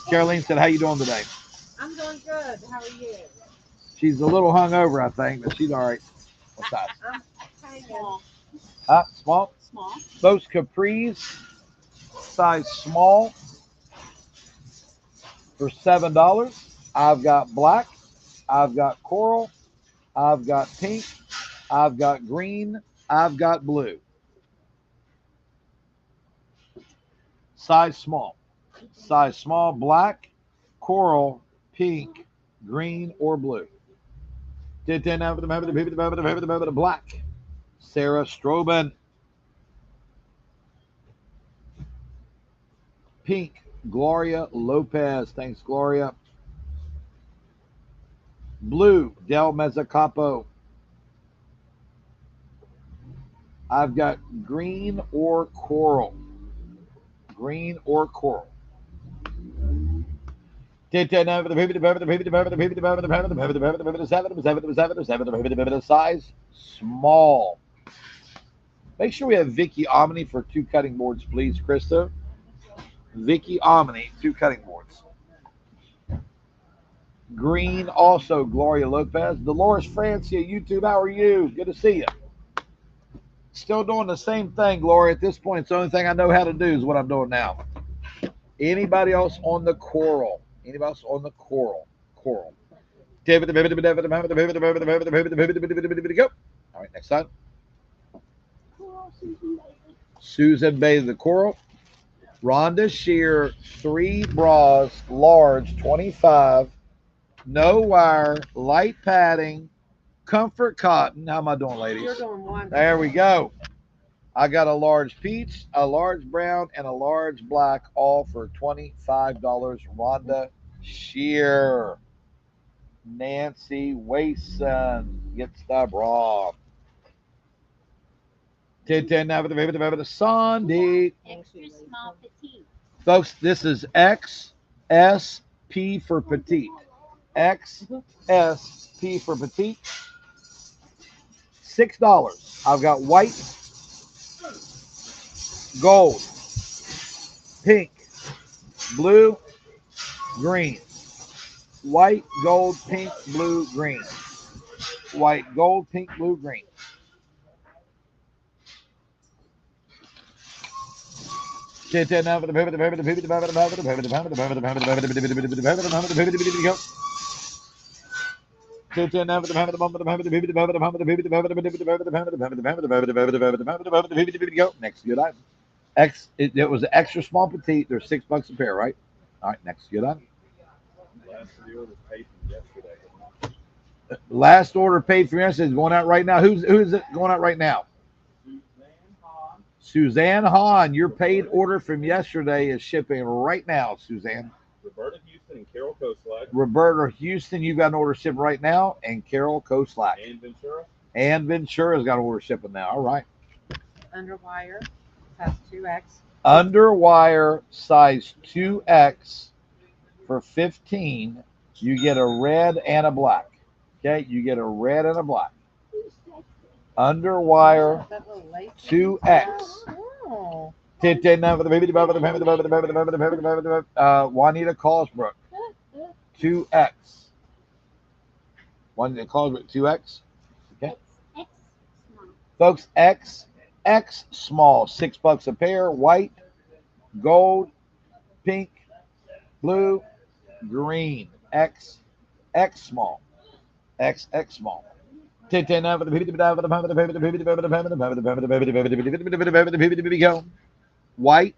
Caroline said, how you doing today? I'm doing good. How are you? She's a little hungover, I think, but she's all right. What size? Small. Small? Small. Those capris, size small, for $7. I've got black. I've got coral. I've got pink. I've got green. I've got blue. Size small. Size small, black, coral, pink, green, or blue. Black. Sarah Strobin. Pink, Gloria Lopez. Thanks, Gloria. Blue, Del Mezzacapo. I've got green or coral. Green or coral. Size small. Make sure we have Vicky Omni for 2 cutting boards, please, Krista. Vicky Omni, 2 cutting boards. Green, also Gloria Lopez. Dolores Francia, YouTube, how are you? Good to see you. Still doing the same thing, Gloria. At this point, it's the only thing I know how to do is what I'm doing now. Anybody else on the coral? Anybody else on the coral? Coral. Go. All right, next time. Susan Bay, the coral. Rhonda Shear, 3 bras, large, 25. No wire, light padding, comfort cotton. How am I doing, ladies? You're doing wonderful. There we go. I got a large peach, a large brown, and a large black, all for $25. Rhonda Shear. Nancy Wason gets the bra. Sunday. Extra small petite. Folks, this is XSP for petite. XSP for petite. $6. I've got white, gold, pink, blue, green. White, gold, pink, blue, green. White, gold, pink, blue, green. Next good item. It was an extra small petite. They're $6 a pair, right? All right, next good item. Last order paid for yesterday is going out right now. Who's it going out right now? Suzanne Hahn, your paid order from yesterday is shipping right now, Suzanne. Roberta Houston and Carol Koslak. Roberta Houston, you got an order shipping right now, and Carol Koslak. And Ventura. And Ventura's got an order shipping now. All right. Underwire has 2X. Underwire size 2X for $15. You get a red and a black. Okay, you get a red and a black. Underwire 2X. Oh. Juanita Cosbrook, 2X. Juanita Cosbrook, 2X. Okay. X small. Folks, X small, $6 a pair. White, gold, pink, blue, green. X small. XX small. White,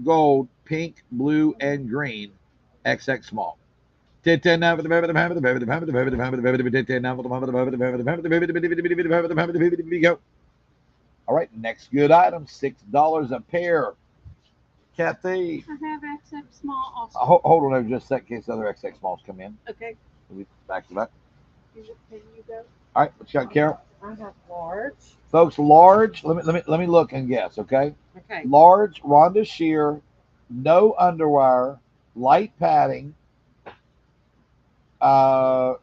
gold, pink, blue, and green. XX small. Go. All right, next good item, $6 a pair. Kathy, I have XX small also. hold on there just a second in case other XX smalls come in. Okay. Back to back. Can you go? All right, what you got, Carol? I have large. Folks, large. Let me look and guess. Okay, Okay. large Rhonda sheer, no underwire, light padding. Yeah,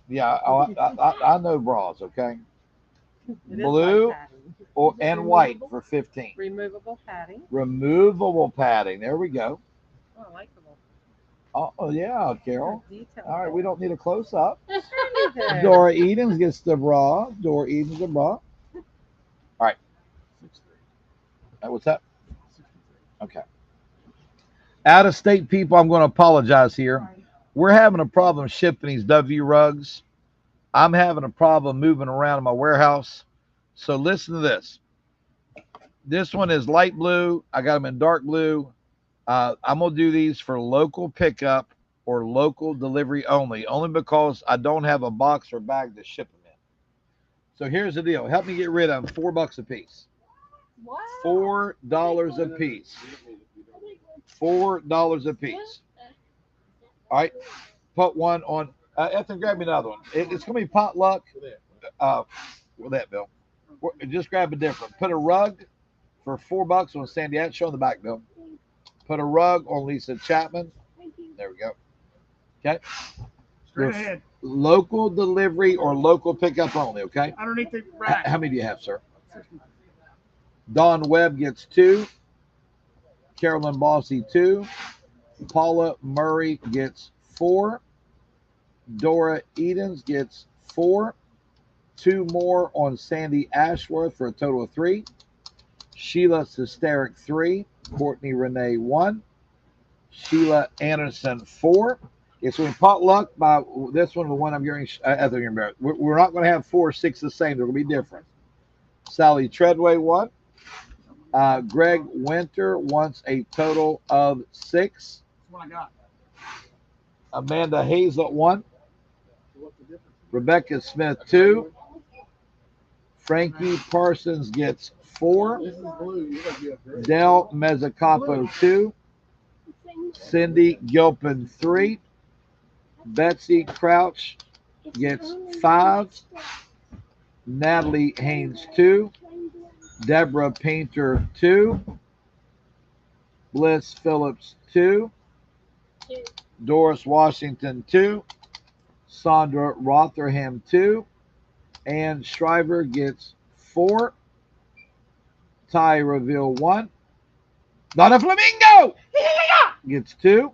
I know bras. Okay, It is blue light padding. and white for 15. Removable padding. Removable padding. There we go. Oh, I like the Oh yeah, Carol. detail. All right, we don't need a close up. There. Dora Edens gets the bra. Dora Edens the bra. All right. What's that? Okay. Out of state people, I'm going to apologize here. We're having a problem shipping these W rugs. I'm having a problem moving around in my warehouse. So listen to this. This one is light blue. I got them in dark blue. I'm going to do these for local pickup or local delivery only because I don't have a box or bag to ship them in. So here's the deal. Help me get rid of them. $4 a piece. Wow. $4 a piece. $4 a piece. All right. Put one on. Ethan, grab me another one. It's going to be potluck. With that, Bill. Just grab a different. Put a rug for $4 on Sandy. Show on the back, Bill. Put a rug on Lisa Chapman. There we go. Okay. Straight ahead. Local delivery or local pickup only, okay? Underneath the rack. How many do you have, sir? Dawn Webb gets 2. Carolyn Bossy 2. Paula Murray gets 4. Dora Edens gets 4. 2 more on Sandy Ashworth for a total of 3. Sheila Sesteric 3. Courtney Renee 1. Sheila Anderson 4. It's going to potluck by this one, the one I'm hearing. We're not going to have 4 or 6 the same. They're going to be different. Sally Treadway 1. Greg Winter wants a total of 6. That's what I got. Amanda Hazel 1. Rebecca Smith 2. Frankie Parsons gets 4. Dell Mezzacapo 2. Cindy Gilpin 3. Betsy Crouch gets 5. Natalie Haynes 2. Deborah Painter 2. Bliss Phillips 2. Doris Washington 2. Sandra Rotherham 2. Ann Shriver gets 4. Ty Reveal 1. Donna Flamingo gets 2.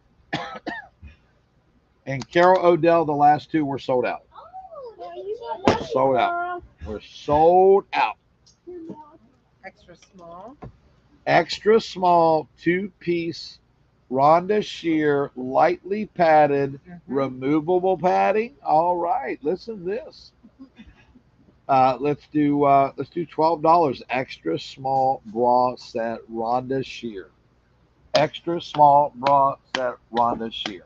And Carol Odell, the last 2 were sold out. Sold out. We're sold out. Extra small. Extra small 2-piece Rhonda sheer, lightly padded, removable padding. All right, listen to this. Let's do $12. Extra small bra set Rhonda sheer. Extra small bra set Rhonda sheer.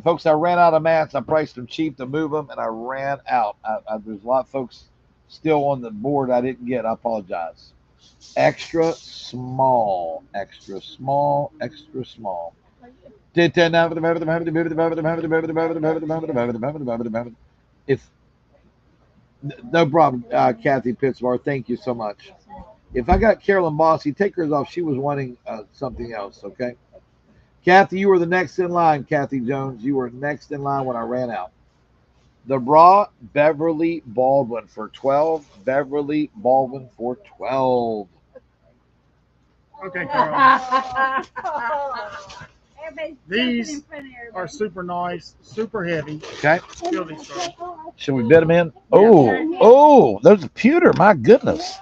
Folks, I ran out of mats. I priced them cheap to move them, and I ran out. There's a lot of folks still on the board I didn't get. I apologize. Extra small, extra small, extra small. If no problem, Kathy Pittsbar, thank you so much. If I got Carolyn Bossy, take hers off. She was wanting something else. Okay, Kathy, you were the next in line. Kathy Jones, you were next in line when I ran out. The bra, Beverly Baldwin for 12. Beverly Baldwin for 12. Okay, Carol. These are super nice, super heavy. Okay. Feel these girls. Should we bid them in? Oh, there's a pewter. My goodness.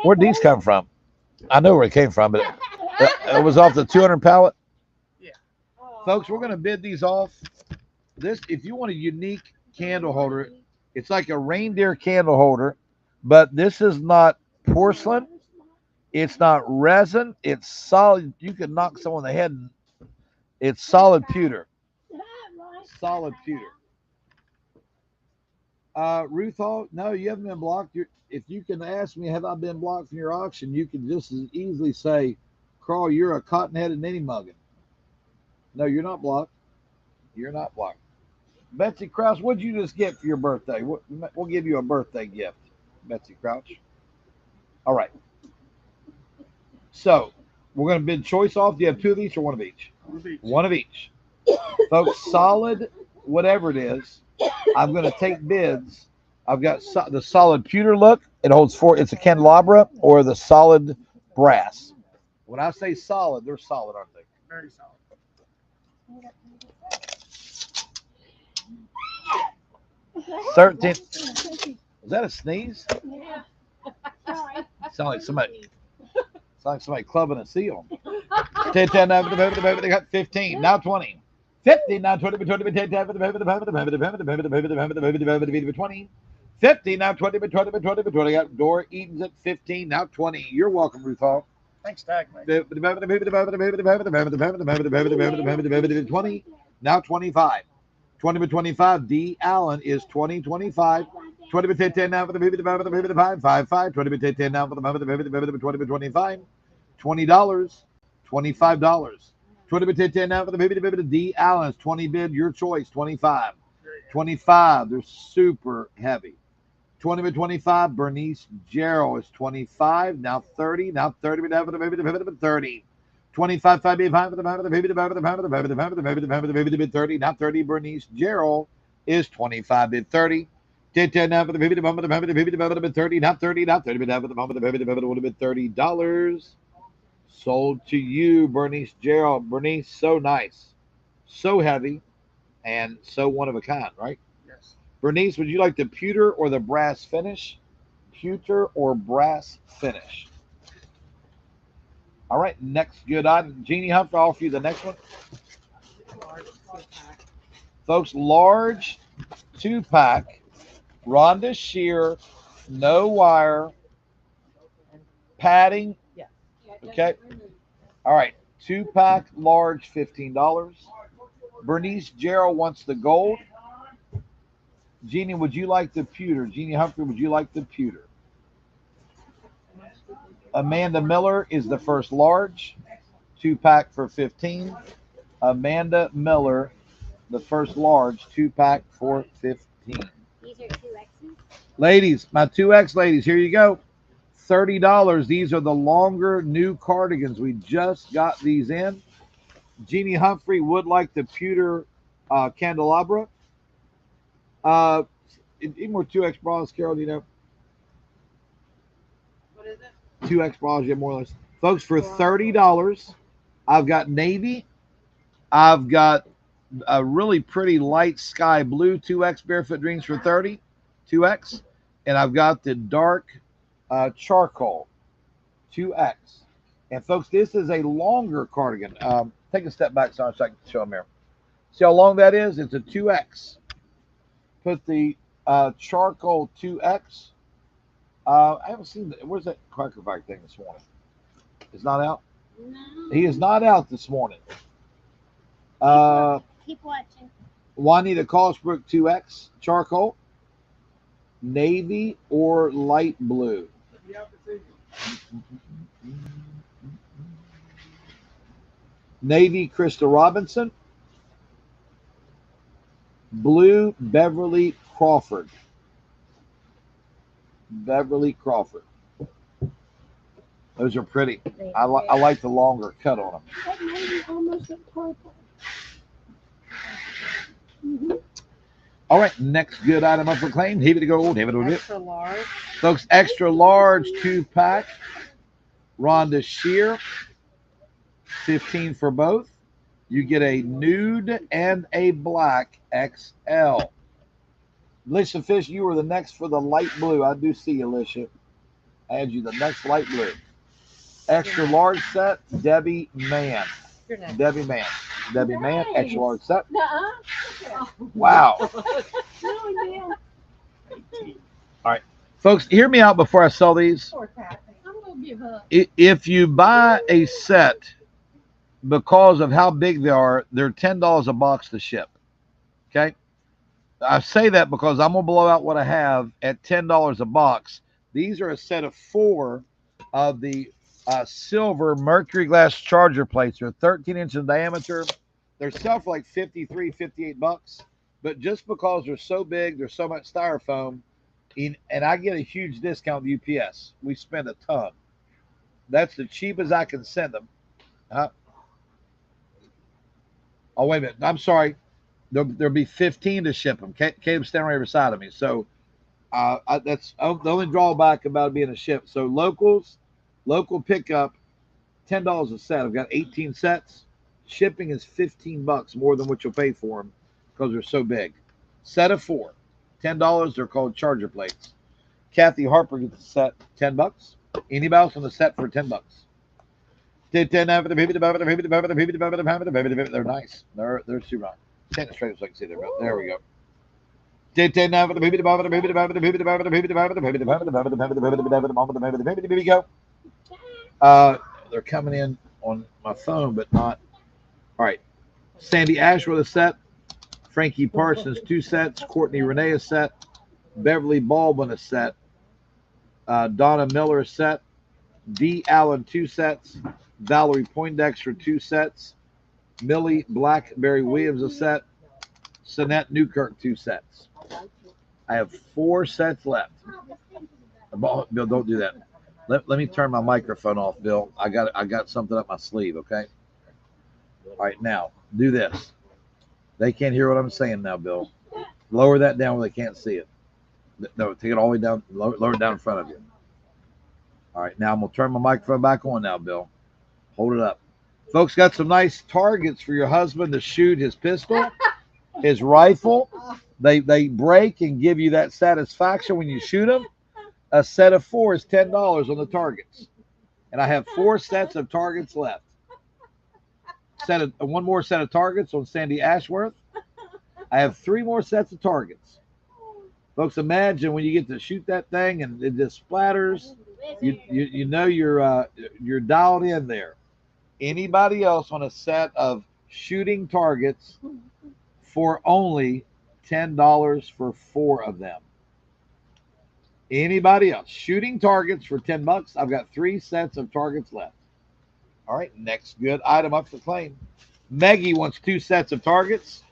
Where'd these come from? I know where it came from, but it was off the 200 pallet. Yeah. Folks, we're going to bid these off. This, if you want a unique candle holder, it's like a reindeer candle holder, but this is not porcelain. It's not resin. It's solid. You can knock someone in the head. And it's solid pewter. Solid pewter. Ruth Hall, no, you haven't been blocked. If you can ask me, have I been blocked from your auction? You can just as easily say, Carl, you're a cotton-headed ninny muggin. No, you're not blocked. You're not blocked. Betsy Crouch, what'd you just get for your birthday? We'll give you a birthday gift, Betsy Crouch. All right. So we're going to bid choice off. Do you have two of each or one of each? One of each. Folks, solid, whatever it is, I'm going to take bids. I've got the solid pewter look. It holds four. It's a candelabra, or the solid brass. When I say solid, they're solid, aren't they? Very solid. 13. Is that a sneeze? Yeah. Sorry. Sound like somebody clubbing a seal. 10, 10, they got 15. Now 20. 50, now 20, 20, 10, 10, 20. 50, now 20, 20, 20, 20. Got Dora Eden's at 15, now 20. You're welcome, Ruth Hall. Thanks, Tag, mate. 20, now 25. 20 by 25, D. Allen is 20, 25. 20 by 10 now for the 5, 5. 20 by 10 now for the 20 by 25. $20, $25. 20 by 10 now for the D. Allen's 20 bid, your choice, 25. 25, they're super heavy. 20 by 25, Bernice Gerald is 25, now 30, now 30 by 30. 25, 5, 5 for the 30, now 30, Bernice Gerald is 25 bid 30. 10 now for the 30, now 30, now 30 bid for the $30. Sold to you, Bernice Gerald. Bernice, so nice, so heavy, and so one of a kind, right? Yes. Bernice, would you like the pewter or the brass finish? Pewter or brass finish? All right, next good item. Jeannie Humphrey, I'll offer you the next one. Folks, large 2-pack, Rhonda Shear, no wire, padding. Okay. All right, 2-pack, large, $15. Bernice Gerald wants the gold. Jeannie, would you like the pewter? Jeannie Humphrey, would you like the pewter? Amanda Miller is the first large, 2-pack for 15. Amanda Miller, the first large, 2-pack for 15. These are 2Xs. Ladies, my 2X ladies, here you go. $30. These are the longer new cardigans. We just got these in. Jeannie Humphrey would like the pewter candelabra. Any more 2X bras, Carol? Do you know? What is it? 2X bras, yeah, more or less. Folks, for $30, I've got navy. I've got a really pretty light sky blue 2X barefoot dreams for 30, 2X. And I've got the dark charcoal 2X. And folks, this is a longer cardigan. Take a step back so I can show them here. See how long that is? It's a 2X. Put the charcoal 2X. I haven't seen where's that Cracker Barrel thing this morning? It's not out? No. He is not out this morning. Keep watching. Juanita Cosbrook 2X charcoal, navy or light blue. Navy Krista Robinson, blue Beverly Crawford. Beverly Crawford. Those are pretty. I like the longer cut on them. That maybe almost a purple. All right, next good item up for claim. Here we go. Here we go. Extra large. Folks, extra large 2-pack. Rhonda Shear, 15 for both. You get a nude and a black XL. Alicia Fish, you were the next for the light blue. I do see you, Alicia. Add you the next light blue. Extra large set, Debbie Mann. You're next. Debbie Mann. Debbie Mann, extra large set. Nuh-uh. Wow. No, yeah. Folks, hear me out before I sell these. Poor Kathy. I'm gonna give give up. If you buy a set because of how big they are, they're $10 a box to ship. Okay. I say that because I'm gonna blow out what I have at $10 a box. These are a set of 4 of the silver mercury glass charger plates. They're 13 inches in diameter. They're sell for like 53, 58 bucks. But just because they're so big, there's so much styrofoam, and I get a huge discount with UPS. We spend a ton. That's the cheapest I can send them. Oh, wait a minute. I'm sorry. There'll be 15 to ship them. Caleb's standing right beside of me. So that's the only drawback about being a ship. So local pickup, $10 a set. I've got 18 sets. Shipping is 15 bucks more than what you'll pay for them because they're so big. Set of 4, $10. They're called charger plates. Kathy Harper gets a set, 10 bucks. Anybody else on the set for 10 bucks? They're nice. They're super nice. Stand straight so I can see them. There we go. Here we go. They're coming in on my phone, but not. All right. Sandy Ashworth a set. Frankie Parsons 2 sets. Courtney Renee a set. Beverly Baldwin a set. Donna Miller a set. D. Allen 2 sets. Valerie Poindexter 2 sets. Millie Blackberry Williams a set. Sinette Newkirk 2 sets. I have 4 sets left. Bill, don't do that. Let me turn my microphone off, Bill. I got something up my sleeve, okay? All right, now do this. They can't hear what I'm saying now, Bill. Lower that down where they can't see it. No, take it all the way down. Lower it down in front of you. All right, now I'm gonna turn my microphone back on now, Bill. Hold it up. Folks, got some nice targets for your husband to shoot his pistol, his rifle. They break and give you that satisfaction when you shoot them. A set of 4 is $10 on the targets. And I have 4 sets of targets left. One more set of targets on Sandy Ashworth. I have 3 more sets of targets. Folks, imagine when you get to shoot that thing and it just splatters. You know you're dialed in there. Anybody else on a set of shooting targets for only $10 for 4 of them? Anybody else? Shooting targets for 10 bucks. I've got 3 sets of targets left. All right, next good item up for claim. Maggie wants 2 sets of targets.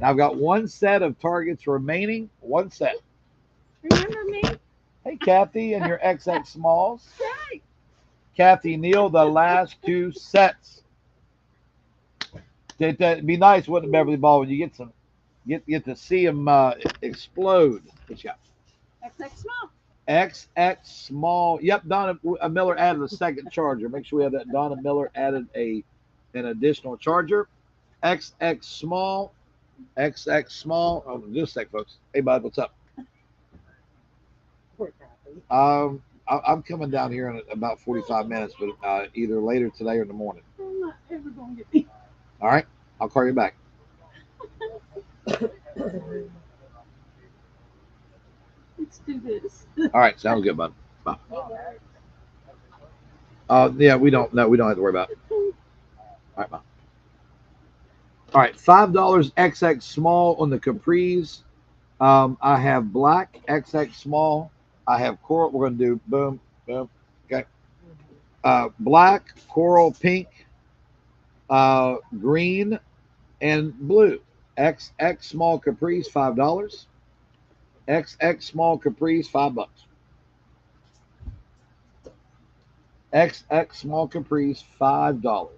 I've got 1 set of targets remaining. 1 set. Remember me? Hey, Kathy, and your XX smalls. Right. Kathy Neal, the last 2 sets. It'd be nice, wouldn't it, Beverly Baldwin? You get to see them explode. What you got? XX small. XX small. Yep, Donna Miller added a second charger. Make sure we have that. Donna Miller added an additional charger. XX small. XX small. Oh, just a sec, folks. Hey, bud, what's up? I'm coming down here in about 45 minutes, but either later today or in the morning. I'm not ever gonna get me. All right, I'll call you back. Let's do this. All right, sounds good, bud. Bye. Yeah, we don't have to worry about it. All right, bye. All right, $5 XX small on the Capris. I have black XX small. I have coral. We're going to do boom, boom. Okay. Black, coral, pink, green, and blue. XX small Capris, $5. XX small Capris, $5. XX small Capris, $5.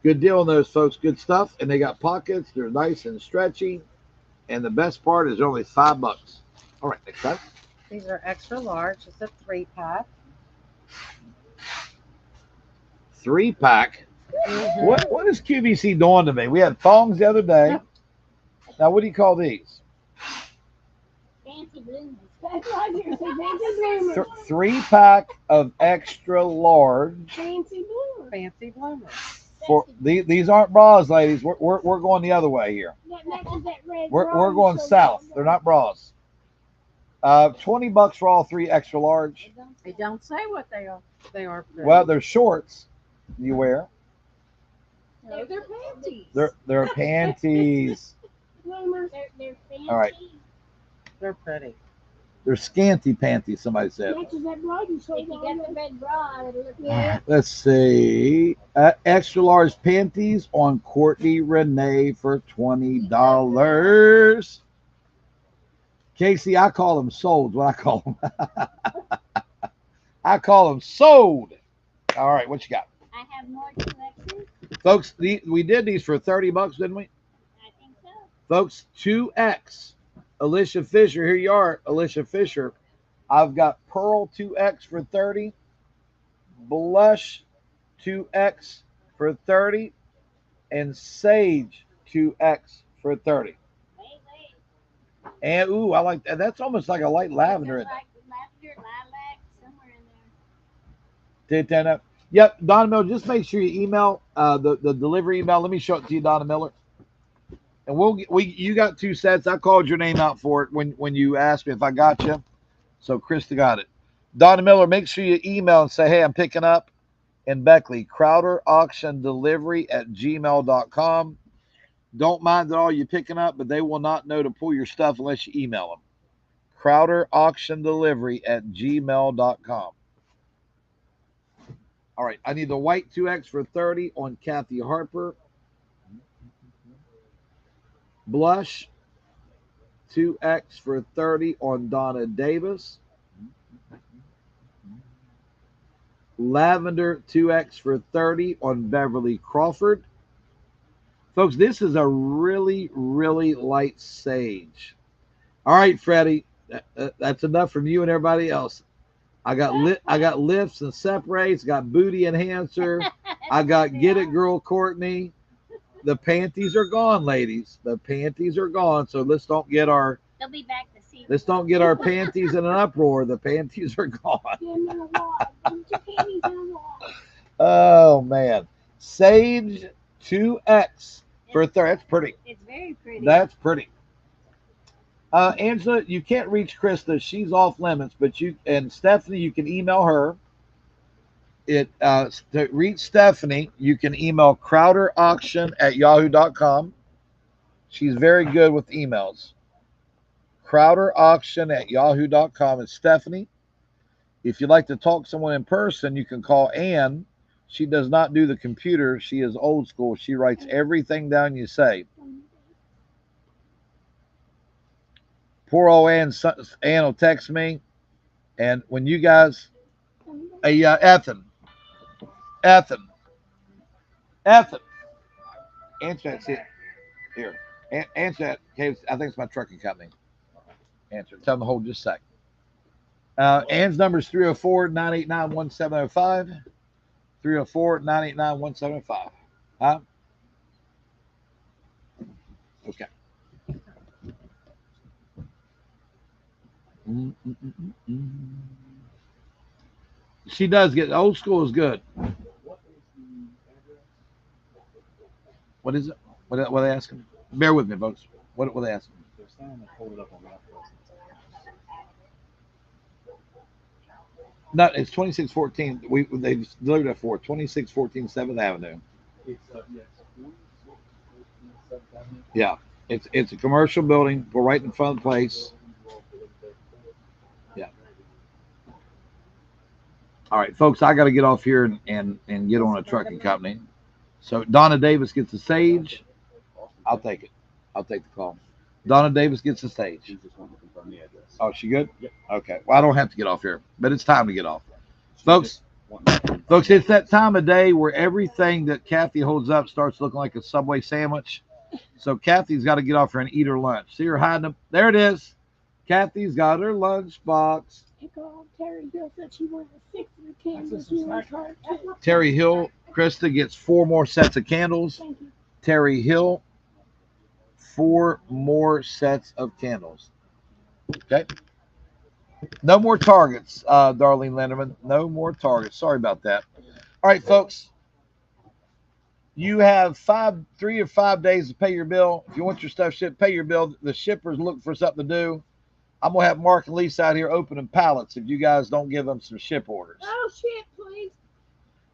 Good deal on those, folks. Good stuff. And they got pockets. They're nice and stretchy. And the best part is only $5. All right, next time. These are extra large. It's a 3-pack. 3-pack. What is QVC doing to me? We had thongs the other day. Now, what do you call these? Fancy bloomers. That's what I was gonna say. Fancy bloomers. 3-pack of extra large. Fancy bloomers. Fancy bloomers. For these aren't bras, ladies. We're going the other way here. That matches that red. We're going south. They're not bras. $20 for all three extra large. They don't say what they are. They are pretty. Well, they're shorts you wear. No, they're panties. They're panties. Rumors, they're fancy. All right. They're pretty. They're scanty panties, somebody said. Matches that bra you sold If you on got the red bra, it'll look Yeah. Let's see. Extra large panties on Courtney Renee for $20. Casey, I call them sold. What I call them? I call them sold. All right, what you got? I have more 2Xs. Folks, we did these for $30, didn't we? I think so. Folks, 2X. Alicia Fisher, here you are, Alicia Fisher. I've got Pearl 2X for 30, Blush 2X for 30, and Sage 2X for 30. Wait. And ooh, I like that. That's almost like a light lavender. Like lavender, lilac, somewhere in there. Did that up? Yep, Donna Miller. Just make sure you email the delivery email. Let me show it to you, Donna Miller. And you got 2 sets. I called your name out for it when you asked me if I got you. So Krista got it. Donna Miller, make sure you email and say, hey, I'm picking up in Beckley. Crowder Auction Delivery at gmail.com. Don't mind at all you picking up, but they will not know to pull your stuff unless you email them. Crowder Auction Delivery at gmail.com. All right, I need the white 2X for 30 on Kathy Harper. Blush 2X for 30 on Donna Davis. Lavender 2X for 30 on Beverly Crawford. Folks, this is a really, really light sage. All right, Freddie, that's enough from you and everybody else. I got lifts and separates, got booty enhancer. I got get it girl Courtney. The panties are gone, ladies. The panties are gone. So let's don't get our panties in an uproar. The panties are gone. Oh man. Sage 2X for 30. That's pretty. It's very pretty. That's pretty. Angela, you can't reach Krista. She's off limits, but you and Stephanie, you can email her. To reach Stephanie, you can email crowderauction@yahoo.com. She's very good with emails. Crowderauction@yahoo.com is Stephanie. If you'd like to talk to someone in person, you can call Ann. She does not do the computer. She is old school. She writes everything down you say. Poor old Ann will text me. And when you guys, Ethan, answer that. Here. Answer that. Okay, I think it's my trucking company. Answer. Tell them to hold just a sec. Ann's number is 304-989-1705. 304-989-1705. Huh? Okay. She does get old school is good. What is it? What are they asking? Bear with me, folks. What are they asking? They're saying to hold it up on that person. No, it's 2614. They delivered it for 2614 7th Avenue. It's yes. Yeah, it's a commercial building. We're right in front of the place. Yeah. All right, folks, I got to get off here and get on a trucking company. So Donna Davis gets the sage. I'll take it. I'll take the call. Donna Davis gets the stage. She just wanted to confirm the address. Oh, she good? Yep. Okay. Well, I don't have to get off here, but it's time to get off. Folks, it's that time of day where everything that Kathy holds up starts looking like a Subway sandwich. So Kathy's got to get off here and eat her lunch. See her hiding them? There it is. Kathy's got her lunch box. Terry Hill said she wanted 6 of the candles. You want her too. Terry Hill, Krista gets 4 more sets of candles. Thank you. Terry Hill, 4 more sets of candles. Okay. No more targets, Darlene Lenderman. No more targets. Sorry about that. All right, folks. You have 3 or 5 days to pay your bill. If you want your stuff shipped, pay your bill. The shipper's looking for something to do. I'm gonna have Mark and Lisa out here opening pallets if you guys don't give them some ship orders. Oh shit, please.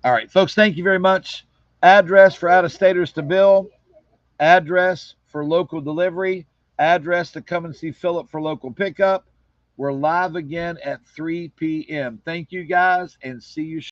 All right, folks, thank you very much. Address for out-of-staters to bill, address for local delivery, address to come and see Philip for local pickup. We're live again at 3 p.m. Thank you guys, and see you